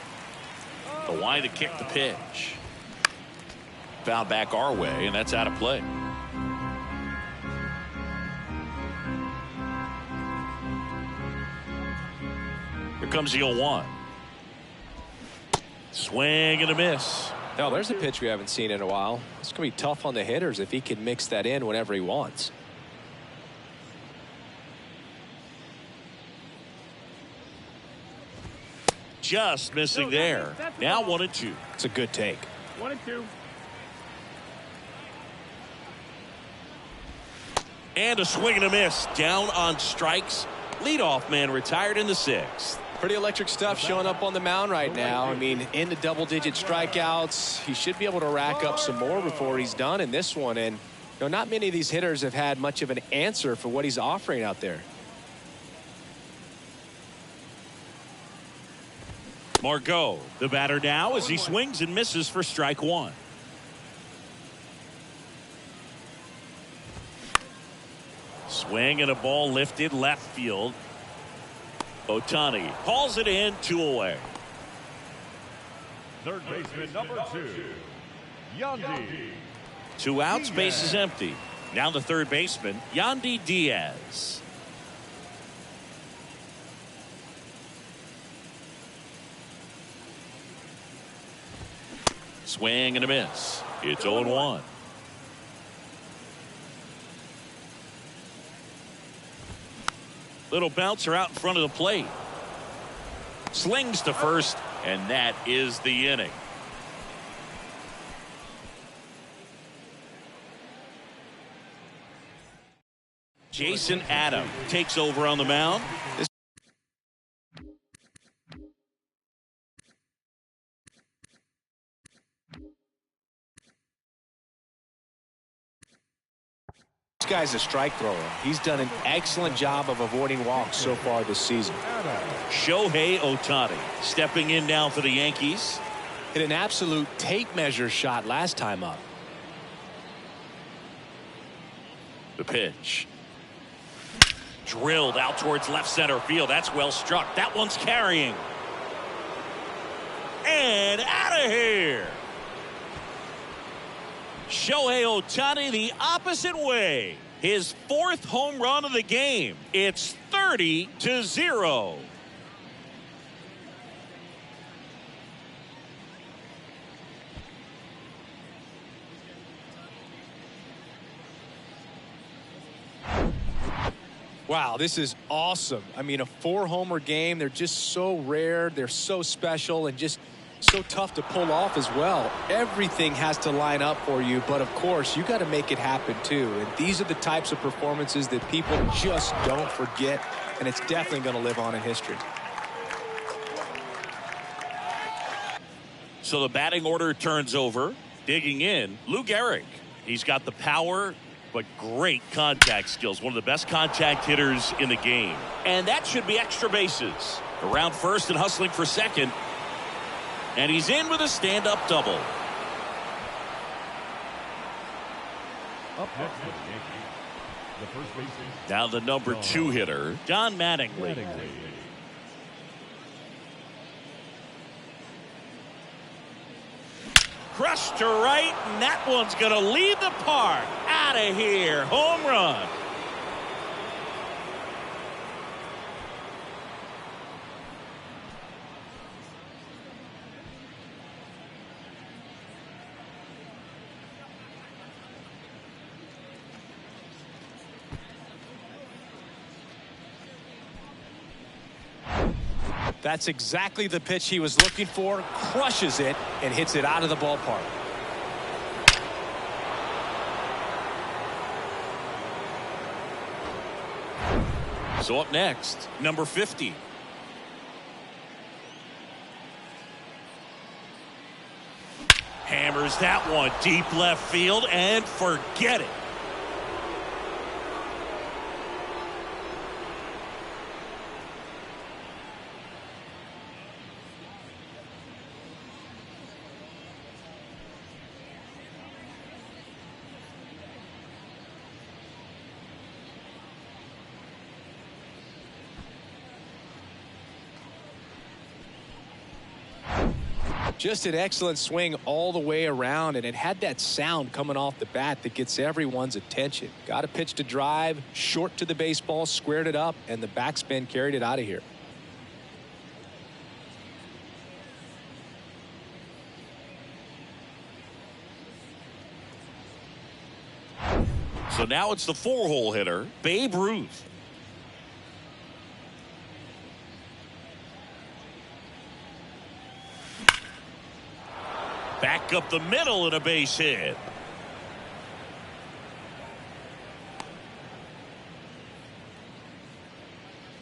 The wide to kick the pitch. Foul back our way, and that's out of play. Here comes the 0-1. Swing and a miss. Now, there's a pitch we haven't seen in a while. It's going to be tough on the hitters if he can mix that in whenever he wants. Just missing there. Now 1-2. It's a good take. 1-2. And a swing and a miss. Down on strikes. Leadoff man retired in the 6th. Pretty electric stuff showing up on the mound right now. I mean, into double-digit strikeouts. He should be able to rack up some more before he's done in this one. And, you know, not many of these hitters have had much of an answer for what he's offering out there. Margot, the batter now as he swings and misses for strike 1. Swing and a ball lifted left field. Ohtani hauls it in, 2 away. Third baseman number 2, Yandy. 2 outs, base is empty. Now the third baseman, Yandy Diaz. Swing and a miss. It's 0-1. Little bouncer out in front of the plate. Slings to first, and that is the inning. Jason Adam takes over on the mound. This guy's a strike thrower. He's done an excellent job of avoiding walks so far this season. Shohei Ohtani stepping in now for the Yankees. Hit an absolute tape measure shot last time up. The pitch. Drilled out towards left center field. That's well struck. That one's carrying. And out of here. Shohei Ohtani the opposite way. His 4th home run of the game. It's 30-0. Wow, this is awesome. I mean, a 4-homer game. They're just so rare. They're so special and just so tough to pull off as well. Everything has to line up for you, but of course you got to make it happen too. And these are the types of performances that people just don't forget, and it's definitely going to live on in history. So the batting order turns over. Digging in, Lou Gehrig. He's got the power but great contact skills. One of the best contact hitters in the game. And that should be extra bases. Around first and hustling for second. And he's in with a stand-up double. Up next for the Yankees, the first baseman. Now the number 2 hitter, Don Mattingly. Crushed to right, and that one's going to leave the park. Out of here. Home run. That's exactly the pitch he was looking for. Crushes it and hits it out of the ballpark. So up next, number 50. Hammers that one deep left field and forget it. Just an excellent swing all the way around, and it had that sound coming off the bat that gets everyone's attention. Got a pitch to drive, short to the baseball, squared it up, and the backspin carried it out of here. So now it's the 4-hole hitter, Babe Ruth. Back up the middle and a base hit.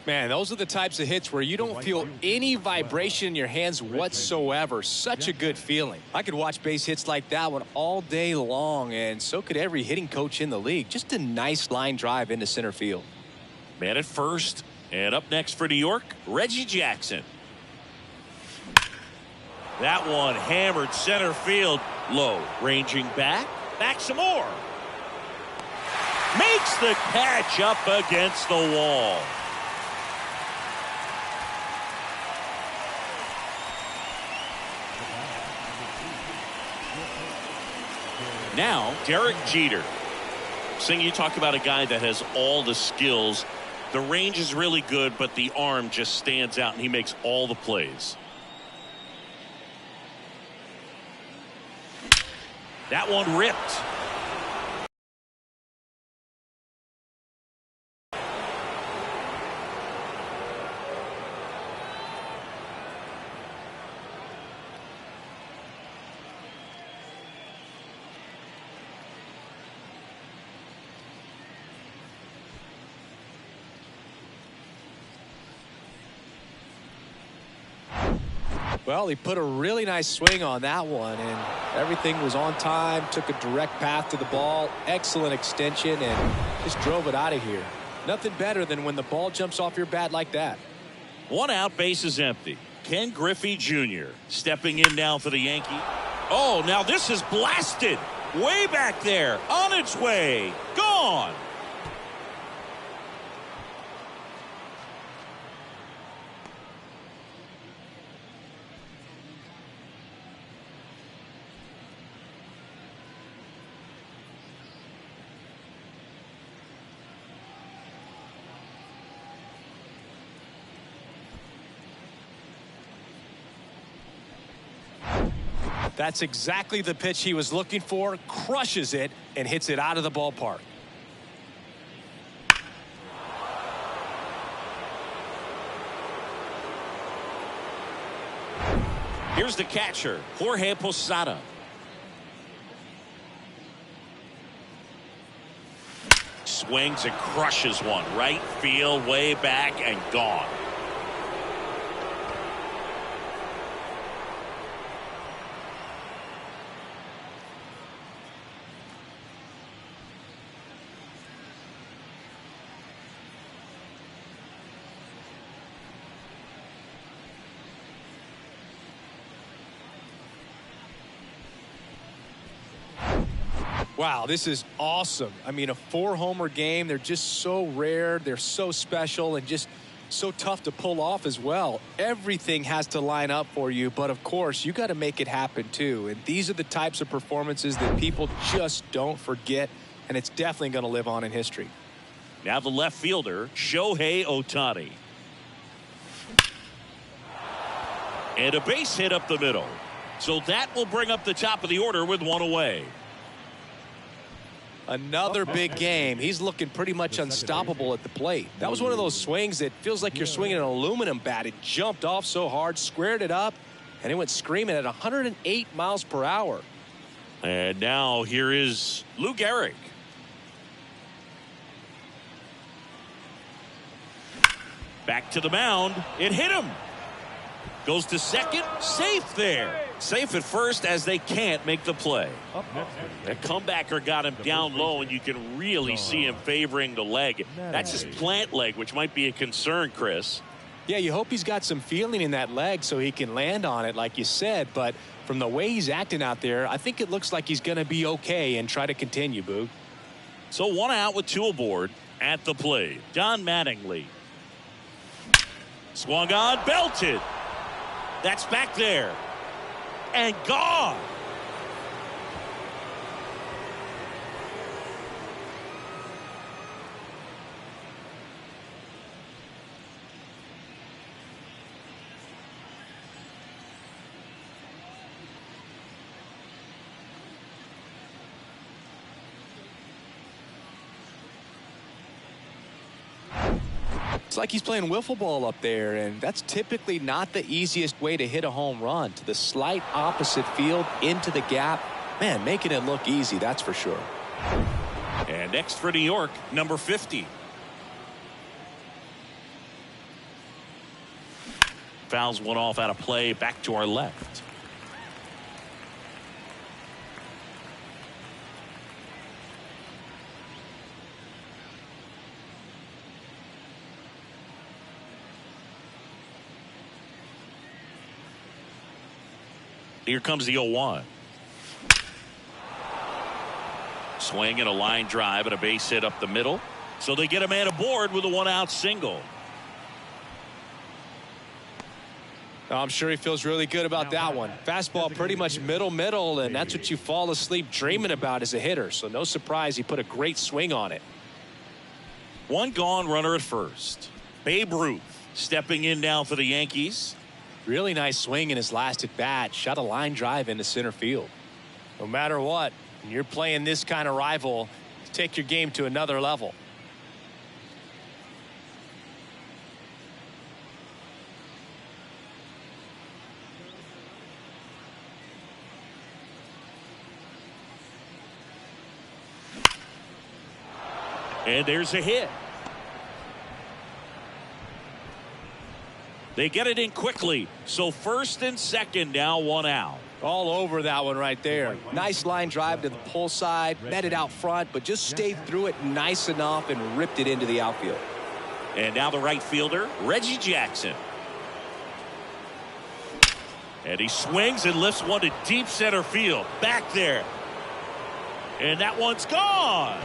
Man, those are the types of hits where you don't feel any vibration in your hands whatsoever. Such a good feeling. I could watch base hits like that one all day long, and so could every hitting coach in the league. Just a nice line drive into center field. Man at first, and up next for New York, Reggie Jackson. That one hammered center field. Low, ranging back some more. Makes the catch up against the wall. Now, Derek Jeter. Seeing you talk about a guy that has all the skills. The range is really good, but the arm just stands out, and he makes all the plays. That one ripped. Well, he put a really nice swing on that one, and everything was on time, took a direct path to the ball, excellent extension, and just drove it out of here. Nothing better than when the ball jumps off your bat like that. 1 out, base is empty. Ken Griffey Jr. stepping in now for the Yankees. Oh, now this is blasted. Way back there, on its way, gone. That's exactly the pitch he was looking for. Crushes it and hits it out of the ballpark. Here's the catcher, Jorge Posada. Swings and crushes one. Right field, way back, and gone. Wow, this is awesome. I mean, a 4-homer game, they're just so rare, they're so special, and just so tough to pull off as well. Everything has to line up for you, but of course, you got to make it happen too. And these are the types of performances that people just don't forget, and it's definitely going to live on in history. Now the left fielder, Shohei Ohtani. And a base hit up the middle. So that will bring up the top of the order with one away. Another big game. He's looking pretty much unstoppable at the plate. That was one of those swings that feels like you're swinging an aluminum bat. It jumped off so hard, squared it up, and it went screaming at 108 miles per hour. And now here is Lou Gehrig. Back to the mound. It hit him. Goes to second. Safe there. Safe at first as they can't make the play. That comebacker got him down low, and you can really see him favoring the leg. That's his plant leg, which might be a concern, Chris. Yeah, you hope he's got some feeling in that leg so he can land on it, like you said. But from the way he's acting out there, I think it looks like he's going to be okay and try to continue, Boog. So 1 out with 2 aboard at the plate. Don Mattingly. Swung on, belted. That's back there. And gone. It's like he's playing wiffle ball up there, and that's typically not the easiest way to hit a home run. To the slight opposite field, into the gap. Man, making it look easy, that's for sure. And next for New York, number 50. Fouls one off out of play, back to our left. Here comes the 0-1. Swing and a line drive and a base hit up the middle. So they get a man aboard with a 1-out single. I'm sure he feels really good about that one. Fastball pretty much middle, and that's what you fall asleep dreaming about as a hitter. So no surprise he put a great swing on it. 1 gone, runner at first. Babe Ruth stepping in now for the Yankees. Really nice swing in his last at bat. Shot a line drive into center field. No matter what, when you're playing this kind of rival, take your game to another level. And there's a hit. They get it in quickly. So first and second now, 1 out. All over that one right there. Nice line drive to the pull side. Met it out front, but just stayed through it nice enough and ripped it into the outfield. And now the right fielder, Reggie Jackson. And he swings and lifts one to deep center field. Back there. And that one's gone.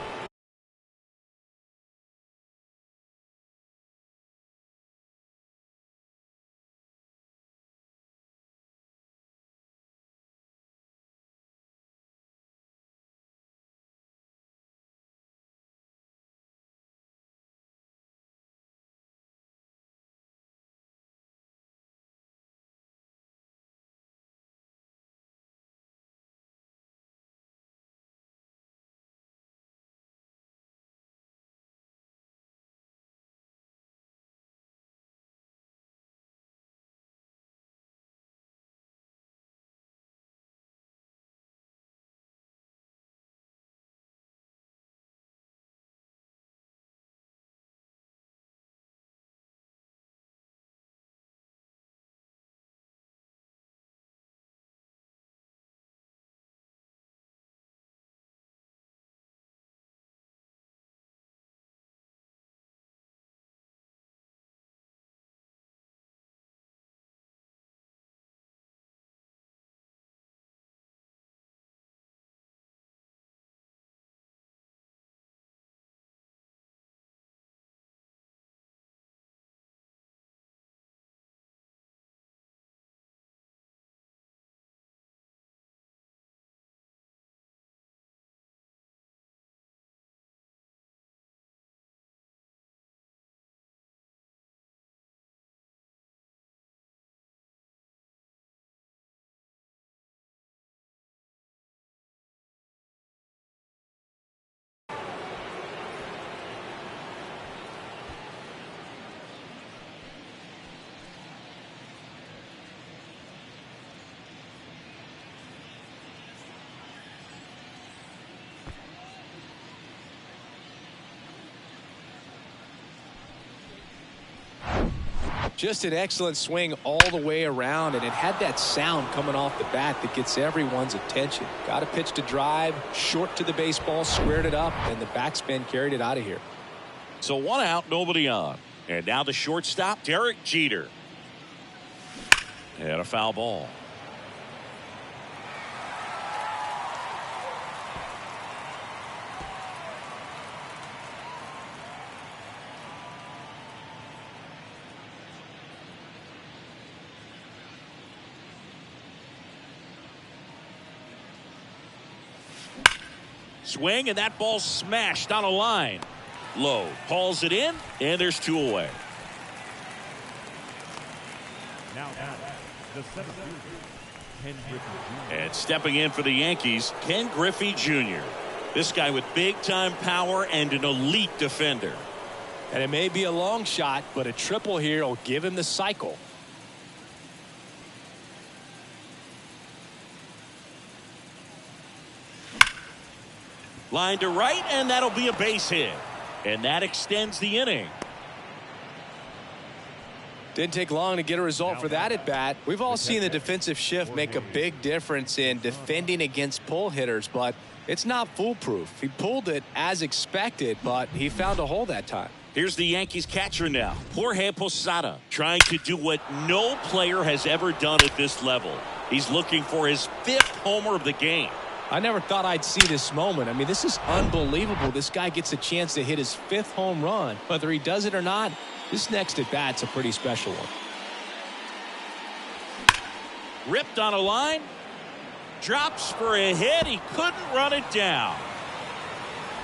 Just an excellent swing all the way around, and it had that sound coming off the bat that gets everyone's attention. Got a pitch to drive, short to the baseball, squared it up, and the backspin carried it out of here. So 1 out, nobody on. And now the shortstop, Derek Jeter. And a foul ball. Swing, and that ball smashed on a line. Low hauls it in, and there's 2 away. Now the center fielder, Ken Griffey Jr. And stepping in for the Yankees, Ken Griffey Jr. This guy with big-time power and an elite defender. And it may be a long shot, but a triple here will give him the cycle. Line to right, and that'll be a base hit. And that extends the inning. Didn't take long to get a result for that at bat. We've all seen the defensive shift make a big difference in defending against pull hitters, but it's not foolproof. He pulled it as expected, but he found a hole that time. Here's the Yankees catcher now, Jorge Posada, trying to do what no player has ever done at this level. He's looking for his 5th homer of the game. I never thought I'd see this moment. I mean, this is unbelievable. This guy gets a chance to hit his 5th home run. Whether he does it or not, this next at bat's a pretty special one. Ripped on a line. Drops for a hit. He couldn't run it down.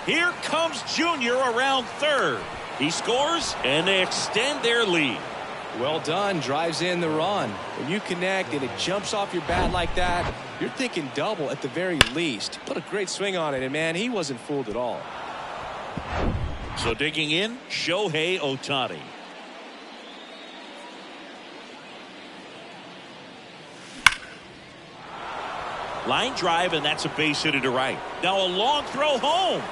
Here comes Junior around third. He scores, and they extend their lead. Well done. Drives in the run. When you connect and it jumps off your bat like that, you're thinking double at the very least. Put a great swing on it, and man, he wasn't fooled at all. So digging in, Shohei Ohtani. Line drive, and that's a base hit to right. Now a long throw home.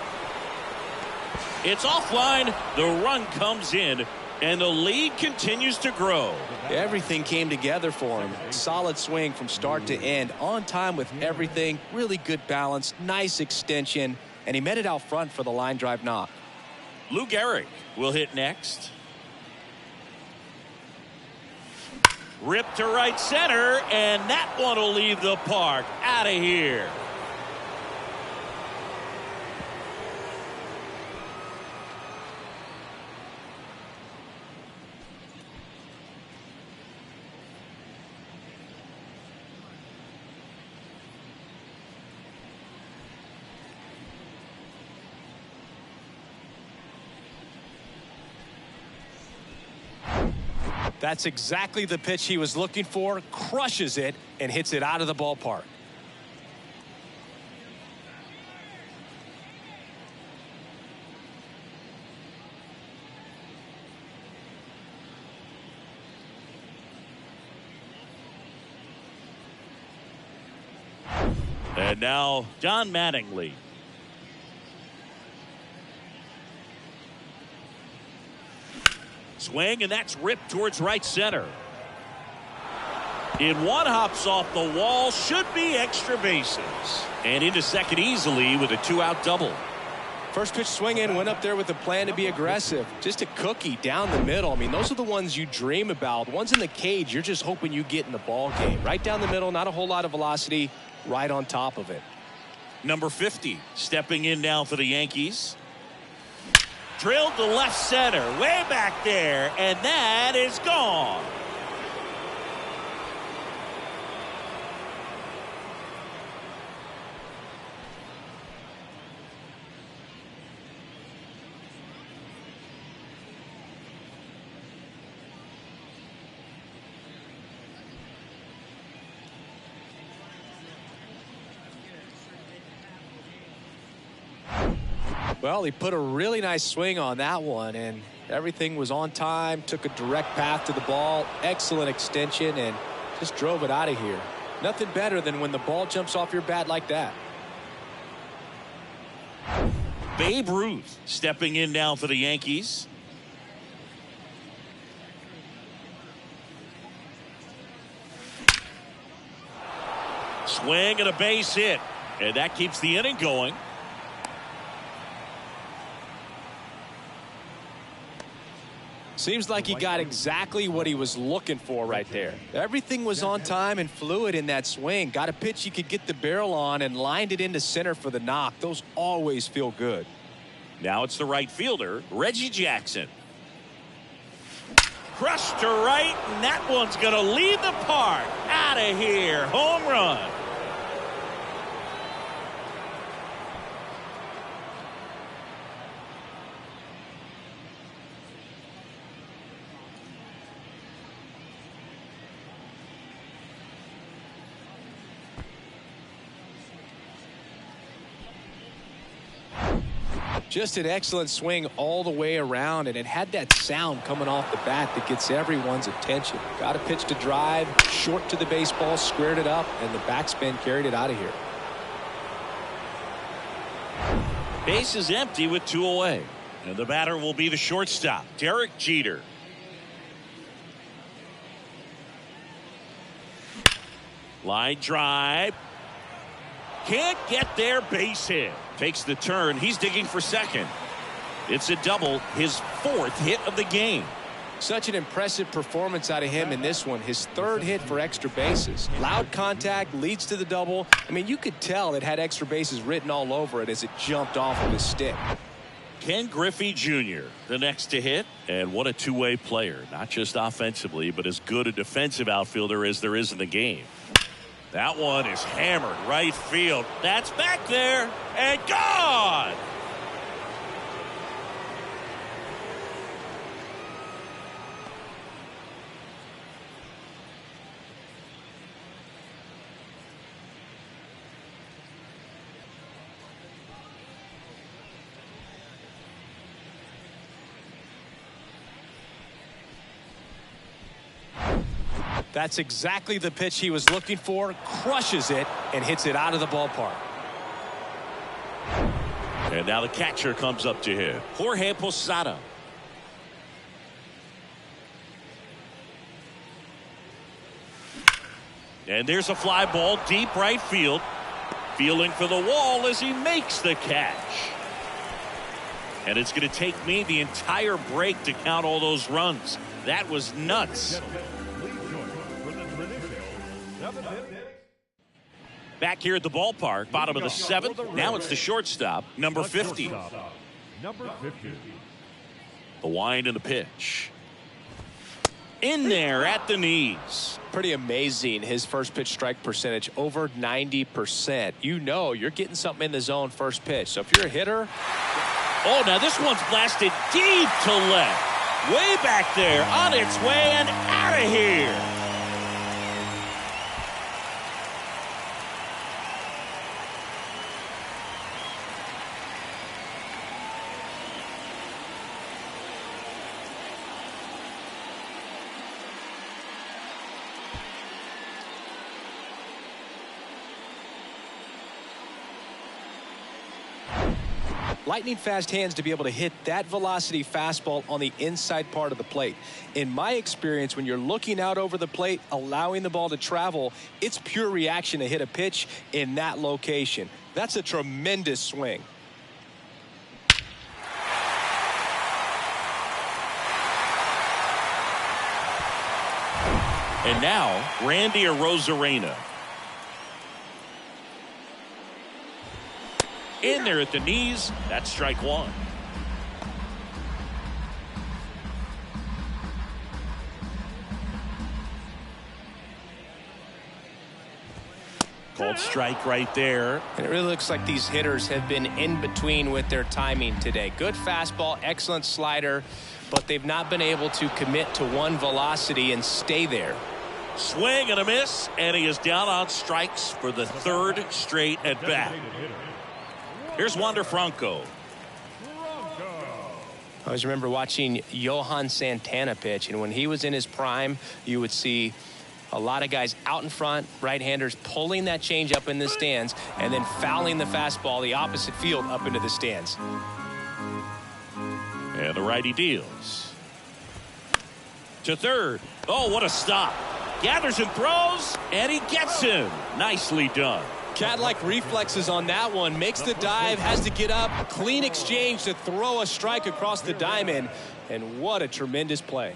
It's offline. The run comes in, and the lead continues to grow. Everything came together for him. Solid swing from start to end. On time with everything. Really good balance. Nice extension. And he met it out front for the line drive knock. Lou Gehrig will hit next. Ripped to right center, and that one will leave the park. Out of here. That's exactly the pitch he was looking for. Crushes it and hits it out of the ballpark. And now Don Mattingly. Swing, and that's ripped towards right center. In one, hops off the wall, should be extra bases. And into second easily with a 2-out double. First pitch swinging, went up there with a plan to be aggressive. Just a cookie down the middle. I mean, those are the ones you dream about. Ones in the cage, you're just hoping you get in the ball game. Right down the middle, not a whole lot of velocity, right on top of it. Number 50 stepping in now for the Yankees. Drilled to left center, way back there, and that is gone. Well, he put a really nice swing on that one, and everything was on time. Took a direct path to the ball. Excellent extension, and just drove it out of here. Nothing better than when the ball jumps off your bat like that. Babe Ruth stepping in now for the Yankees. Swing and a base hit. And that keeps the inning going. Seems like he got exactly what he was looking for right there. Everything was on time and fluid in that swing. Got a pitch he could get the barrel on and lined it into center for the knock. Those always feel good. Now it's the right fielder, Reggie Jackson. Crushed to right, and that one's going to leave the park. Out of here. Home run. Just an excellent swing all the way around, and it had that sound coming off the bat that gets everyone's attention. Got a pitch to drive, short to the baseball, squared it up, and the backspin carried it out of here. Base is empty with 2 away. And the batter will be the shortstop, Derek Jeter. Line drive. Can't get there, base hit. Takes the turn. He's digging for second. It's a double, his 4th hit of the game. Such an impressive performance out of him in this one. His 3rd hit for extra bases. Loud contact leads to the double. I mean, you could tell it had extra bases written all over it as it jumped off of his stick. Ken Griffey Jr., the next to hit. And what a two-way player. Not just offensively, but as good a defensive outfielder as there is in the game. That one is hammered right field. That's back there and gone. That's exactly the pitch he was looking for. Crushes it and hits it out of the ballpark. And now the catcher comes up to him, Jorge Posada. And there's a fly ball deep right field. Feeling for the wall as he makes the catch. And it's going to take me the entire break to count all those runs. That was nuts. Back here at the ballpark, bottom of the 7th. Now it's the shortstop, number 50. The wind and the pitch. In there at the knees. Pretty amazing, his first pitch strike percentage, over 90%. You know you're getting something in the zone first pitch. So if you're a hitter. Oh, now this one's blasted deep to left. Way back there, on its way and out of here. Lightning fast hands to be able to hit that velocity fastball on the inside part of the plate. In my experience, when you're looking out over the plate, allowing the ball to travel, it's pure reaction to hit a pitch in that location. That's a tremendous swing. And now, Randy Arozarena. In there at the knees. That's strike one. Called strike right there. And it really looks like these hitters have been in between with their timing today. Good fastball, excellent slider, but they've not been able to commit to one velocity and stay there. Swing and a miss, and he is down on strikes for the 3rd straight at bat. Here's Wander Franco. I always remember watching Johan Santana pitch, and when he was in his prime, you would see a lot of guys out in front, right-handers pulling that change up in the stands and then fouling the fastball the opposite field up into the stands. And the righty deals. To third. Oh, what a stop. Gathers and throws, and he gets him. Nicely done. Cat-like reflexes on that one. Makes the dive, has to get up. Clean exchange to throw a strike across the diamond. And what a tremendous play.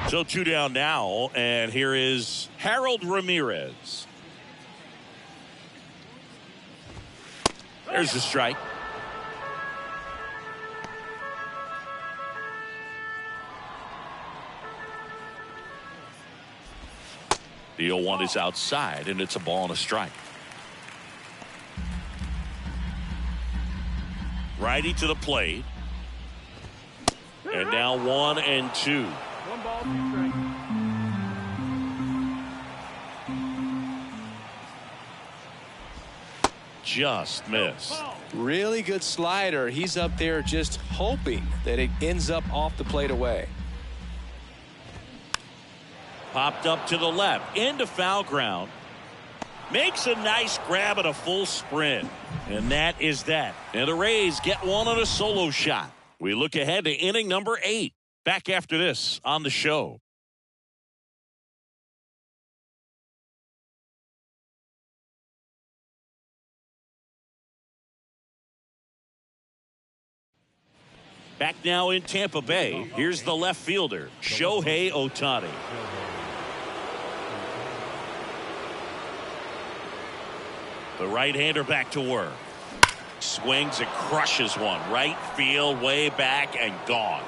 So 2 down now, and here is Harold Ramirez. There's the strike. The 0-1 is outside, and it's a ball and a strike. Righty to the plate. And now 1-2. 1 ball, 2 strikes. Just missed. Really good slider. He's up there just hoping that it ends up off the plate away. Popped up to the left into foul ground. Makes a nice grab at a full sprint. And that is that. And the Rays get one on a solo shot. We look ahead to inning number 8. Back after this on the show. Back now in Tampa Bay. Here's the left fielder, Shohei Ohtani. The right-hander back to work. Swings and crushes one. Right field, way back, and gone.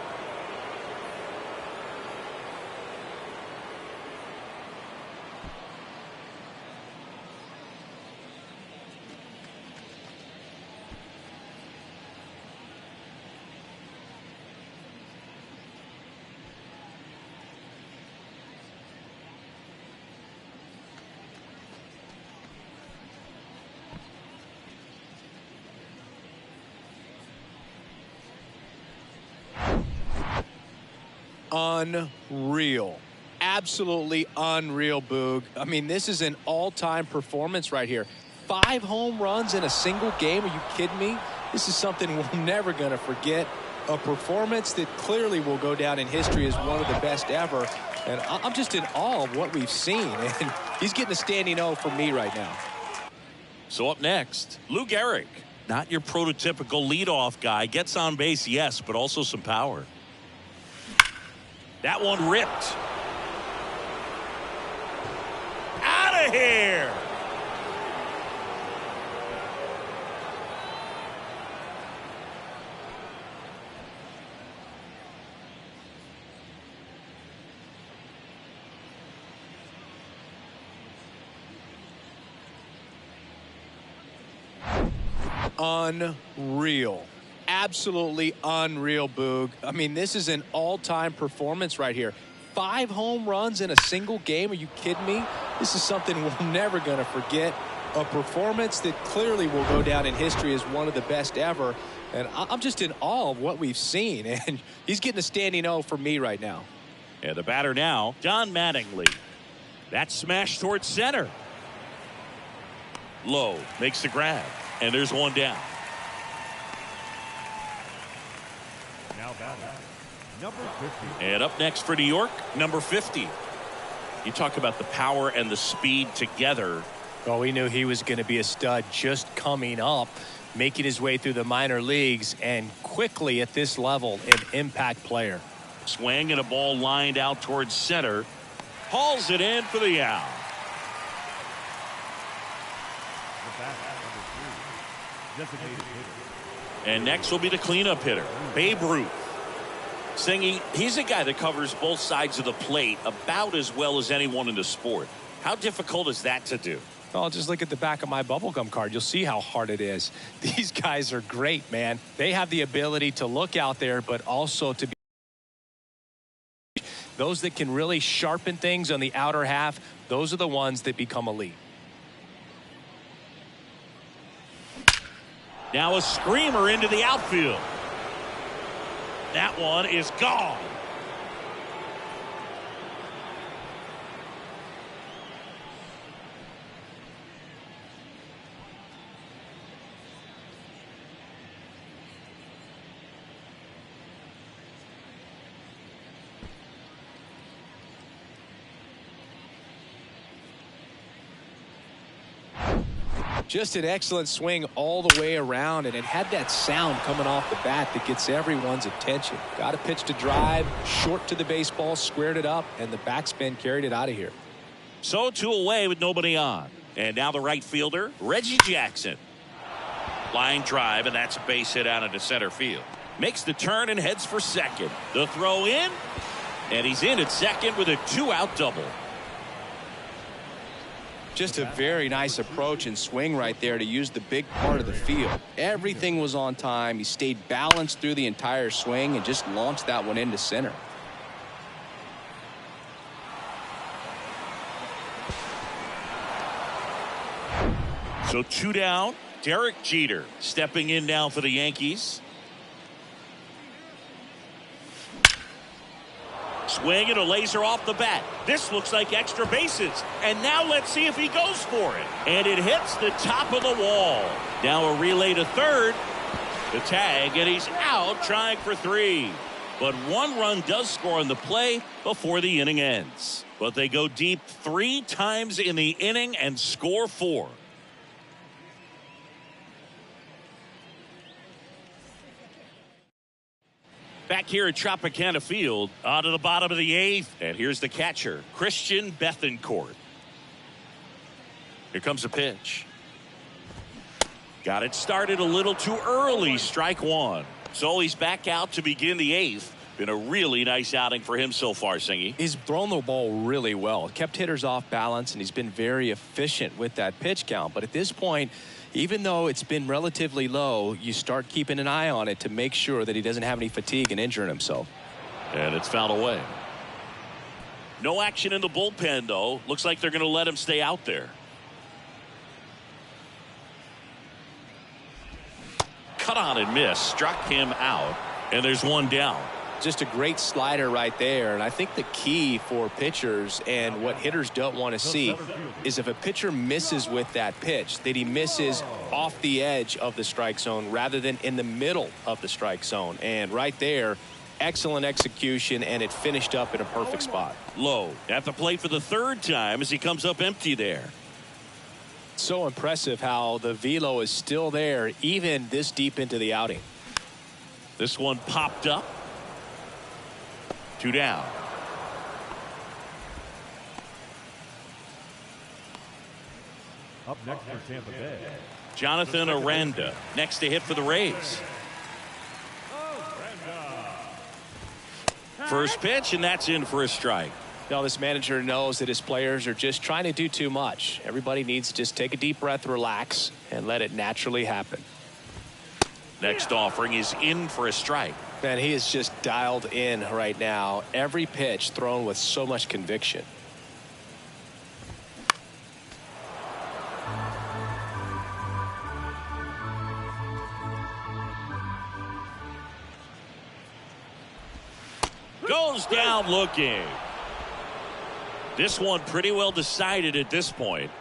Unreal. Absolutely unreal, Boog. I mean, this is an all-time performance right here. 5 home runs in a single game. Are you kidding me? This is something we're never going to forget. A performance that clearly will go down in history as one of the best ever. And I'm just in awe of what we've seen. And he's getting a standing O for me right now. So up next, Lou Gehrig. Not your prototypical leadoff guy. Gets on base, yes, but also some power. That one ripped. Out of here. Unreal. Absolutely unreal, Boog. I mean, this is an all-time performance right here. 5 home runs in a single game. Are you kidding me? This is something we're never going to forget. A performance that clearly will go down in history as one of the best ever. And I'm just in awe of what we've seen. And he's getting a standing O for me right now. And the batter now, Don Mattingly. That smash towards center. Low makes the grab. And there's one down. Now batting, number 50. And up next for New York, number 50. You talk about the power and the speed together. Well, we knew he was going to be a stud just coming up, making his way through the minor leagues, and quickly at this level, an impact player. Swing and a ball lined out towards center. Hauls it in for the out. The batter, number 3, designated hitter. And next will be the cleanup hitter, Babe Ruth. Singing, he's a guy that covers both sides of the plate about as well as anyone in the sport. How difficult is that to do? Oh, just look at the back of my bubblegum card. You'll see how hard it is. These guys are great, man. They have the ability to look out there, but also to be those that can really sharpen things on the outer half. Those are the ones that become elite. Now a screamer into the outfield. That one is gone. Just an excellent swing all the way around, and it had that sound coming off the bat that gets everyone's attention. Got a pitch to drive, short to the baseball, squared it up, and the backspin carried it out of here. So 2 away with nobody on. And now the right fielder, Reggie Jackson. Line drive, and that's a base hit out into center field. Makes the turn and heads for second. The throw in, and he's in at second with a 2-out double. Just a very nice approach and swing right there to use the big part of the field. Everything was on time. He stayed balanced through the entire swing and just launched that one into center. So 2 down. Derek Jeter stepping in now for the Yankees. Swing and a laser off the bat. This looks like extra bases. And now let's see if he goes for it. And it hits the top of the wall. Now a relay to third. The tag, and he's out trying for 3. But 1 run does score on the play before the inning ends. But they go deep 3 times in the inning and score 4. Back here at Tropicana Field, on to the bottom of the 8th. And here's the catcher, Christian Bethancourt. Here comes a pitch. Got it started a little too early, strike 1. So he's back out to begin the 8th. Been a really nice outing for him so far, Singy. He's thrown the ball really well. Kept hitters off balance, and he's been very efficient with that pitch count. But at this point, even though it's been relatively low, you start keeping an eye on it to make sure that he doesn't have any fatigue and injuring himself. And it's fouled away. No action in the bullpen, though. Looks like they're going to let him stay out there. Cut on and miss. Struck him out. And there's 1 down. Just a great slider right there. And I think the key for pitchers and what hitters don't want to see is if a pitcher misses with that pitch, that he misses off the edge of the strike zone rather than in the middle of the strike zone. And right there, excellent execution, and it finished up in a perfect spot. Low at the plate for the 3rd time as he comes up empty there. So impressive how the velo is still there even this deep into the outing. This one popped up. 2 down. Up next for Tampa Bay, Jonathan Aranda next to hit for the Rays. First pitch, and that's in for a strike. Now this manager knows that his players are just trying to do too much. Everybody needs to just take a deep breath, relax, and let it naturally happen. Next offering is in for a strike. Man, he is just dialed in right now. Every pitch thrown with so much conviction. Goes down looking. This one pretty well decided at this point.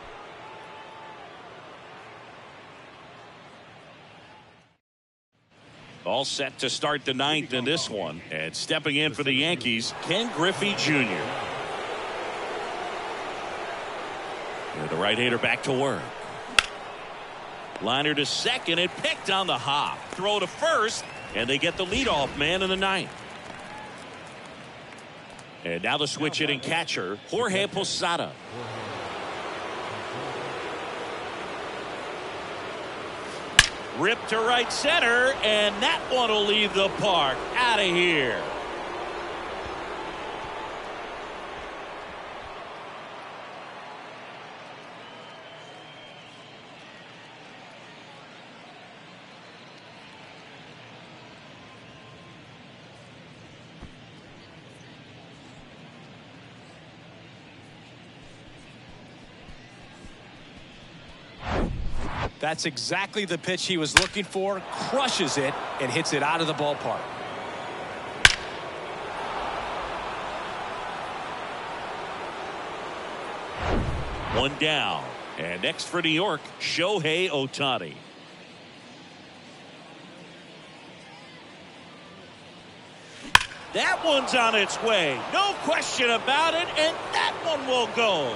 All set to start the 9th in this one. And stepping in for the Yankees, Ken Griffey Jr. And the right-hander back to work. Liner to second and picked on the hop. Throw to first, and they get the leadoff man in the 9th. And now the switch hitting catcher, Jorge Posada. Ripped to right center, and that one will leave the park. Out of here. That's exactly the pitch he was looking for. Crushes it and hits it out of the ballpark. One down. And next for New York, Shohei Ohtani. That one's on its way. No question about it. And that one will go.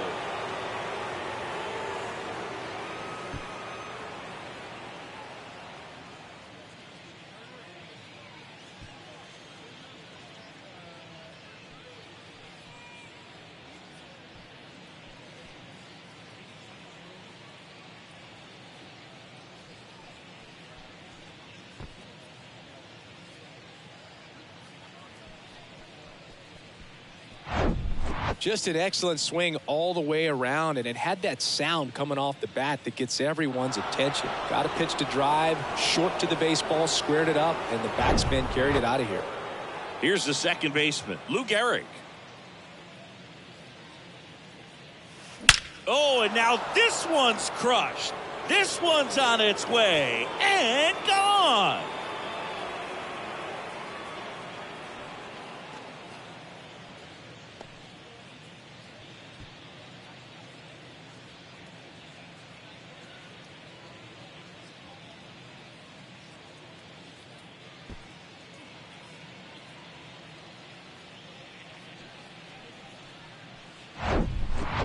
Just an excellent swing all the way around, and it had that sound coming off the bat that gets everyone's attention. Got a pitch to drive, short to the baseball, squared it up, and the backspin carried it out of here. Here's the second baseman, Lou Gehrig. Oh, and now this one's crushed. This one's on its way and gone.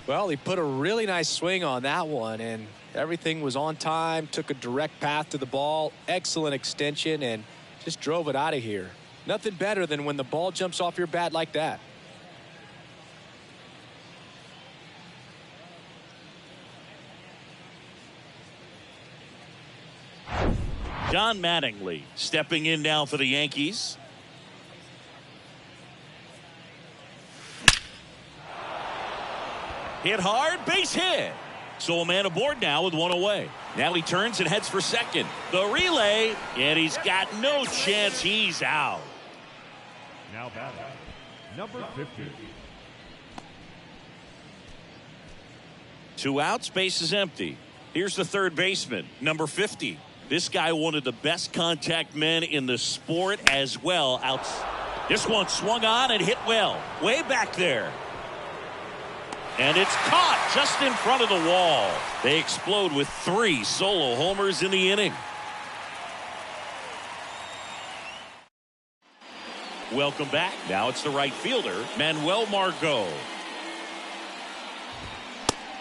Well, he put a really nice swing on that one, and everything was on time, took a direct path to the ball, excellent extension, and just drove it out of here. Nothing better than when the ball jumps off your bat like that. Don Mattingly stepping in now for the Yankees. Hit hard, base hit. So a man aboard now with one away. Now he turns and heads for second. The relay, and he's got no chance. He's out. Now batting, number 50. 2 outs, base is empty. Here's the third baseman, number 50. This guy, one of the best contact men in the sport as well. This one swung on and hit well. Way back there. And it's caught just in front of the wall. They explode with 3 solo homers in the inning. Welcome back. Now it's the right fielder, Manuel Margot.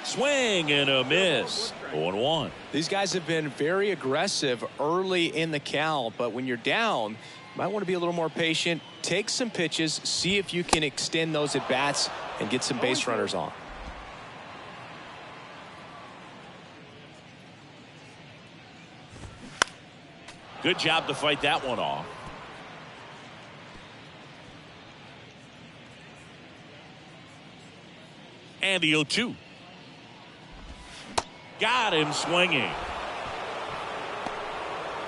Swing and a miss. 0-1. These guys have been very aggressive early in the count, but when you're down, you might want to be a little more patient. Take some pitches, see if you can extend those at bats and get some base runners on. Good job to fight that one off. And the 0-2. Got him swinging.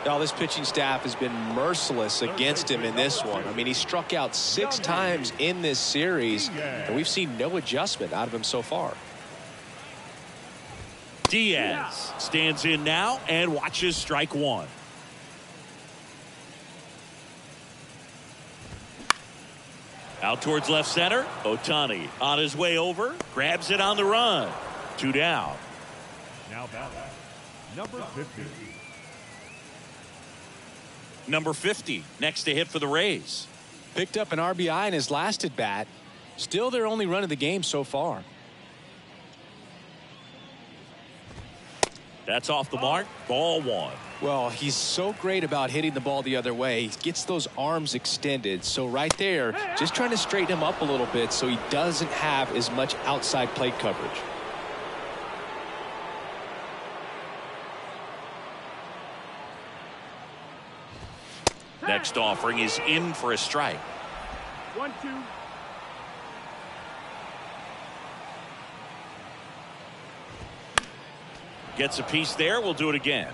Now this pitching staff has been merciless against him in this one. I mean, he struck out 6 times in this series, and we've seen no adjustment out of him so far. Diaz stands in now and watches strike one. Out towards left center. Ohtani on his way over. Grabs it on the run. 2 down. Now batting, number 50. Number 50 next to hit for the Rays. Picked up an RBI in his last at bat. Still their only run of the game so far. That's off the mark. Ball 1. Well, he's so great about hitting the ball the other way. He gets those arms extended. So right there, just trying to straighten him up a little bit so he doesn't have as much outside plate coverage. Next offering is in for a strike. 1-2. Gets a piece there. We'll do it again.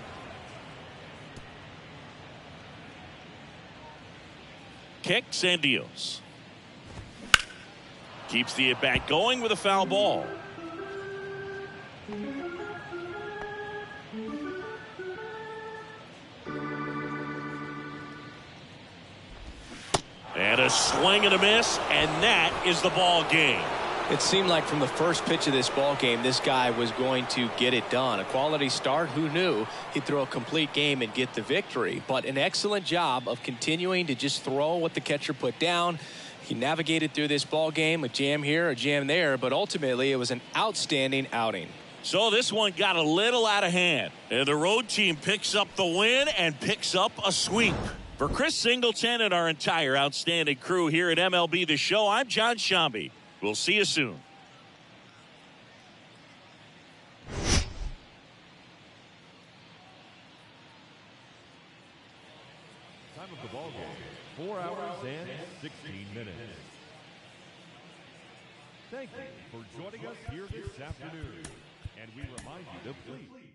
Kicks and deals. Keeps the at bat going with a foul ball. And a swing and a miss, and that is the ball game. It seemed like from the first pitch of this ball game, this guy was going to get it done. A quality start. Who knew he'd throw a complete game and get the victory? But an excellent job of continuing to just throw what the catcher put down. He navigated through this ball game, a jam here, a jam there, but ultimately it was an outstanding outing. So this one got a little out of hand. And the road team picks up the win and picks up a sweep. For Chris Singleton and our entire outstanding crew here at MLB The Show, I'm John Shambi. We'll see you soon. Time of the ball game, 4 hours and 16 minutes. Thank you for joining us here this afternoon. And we remind you to please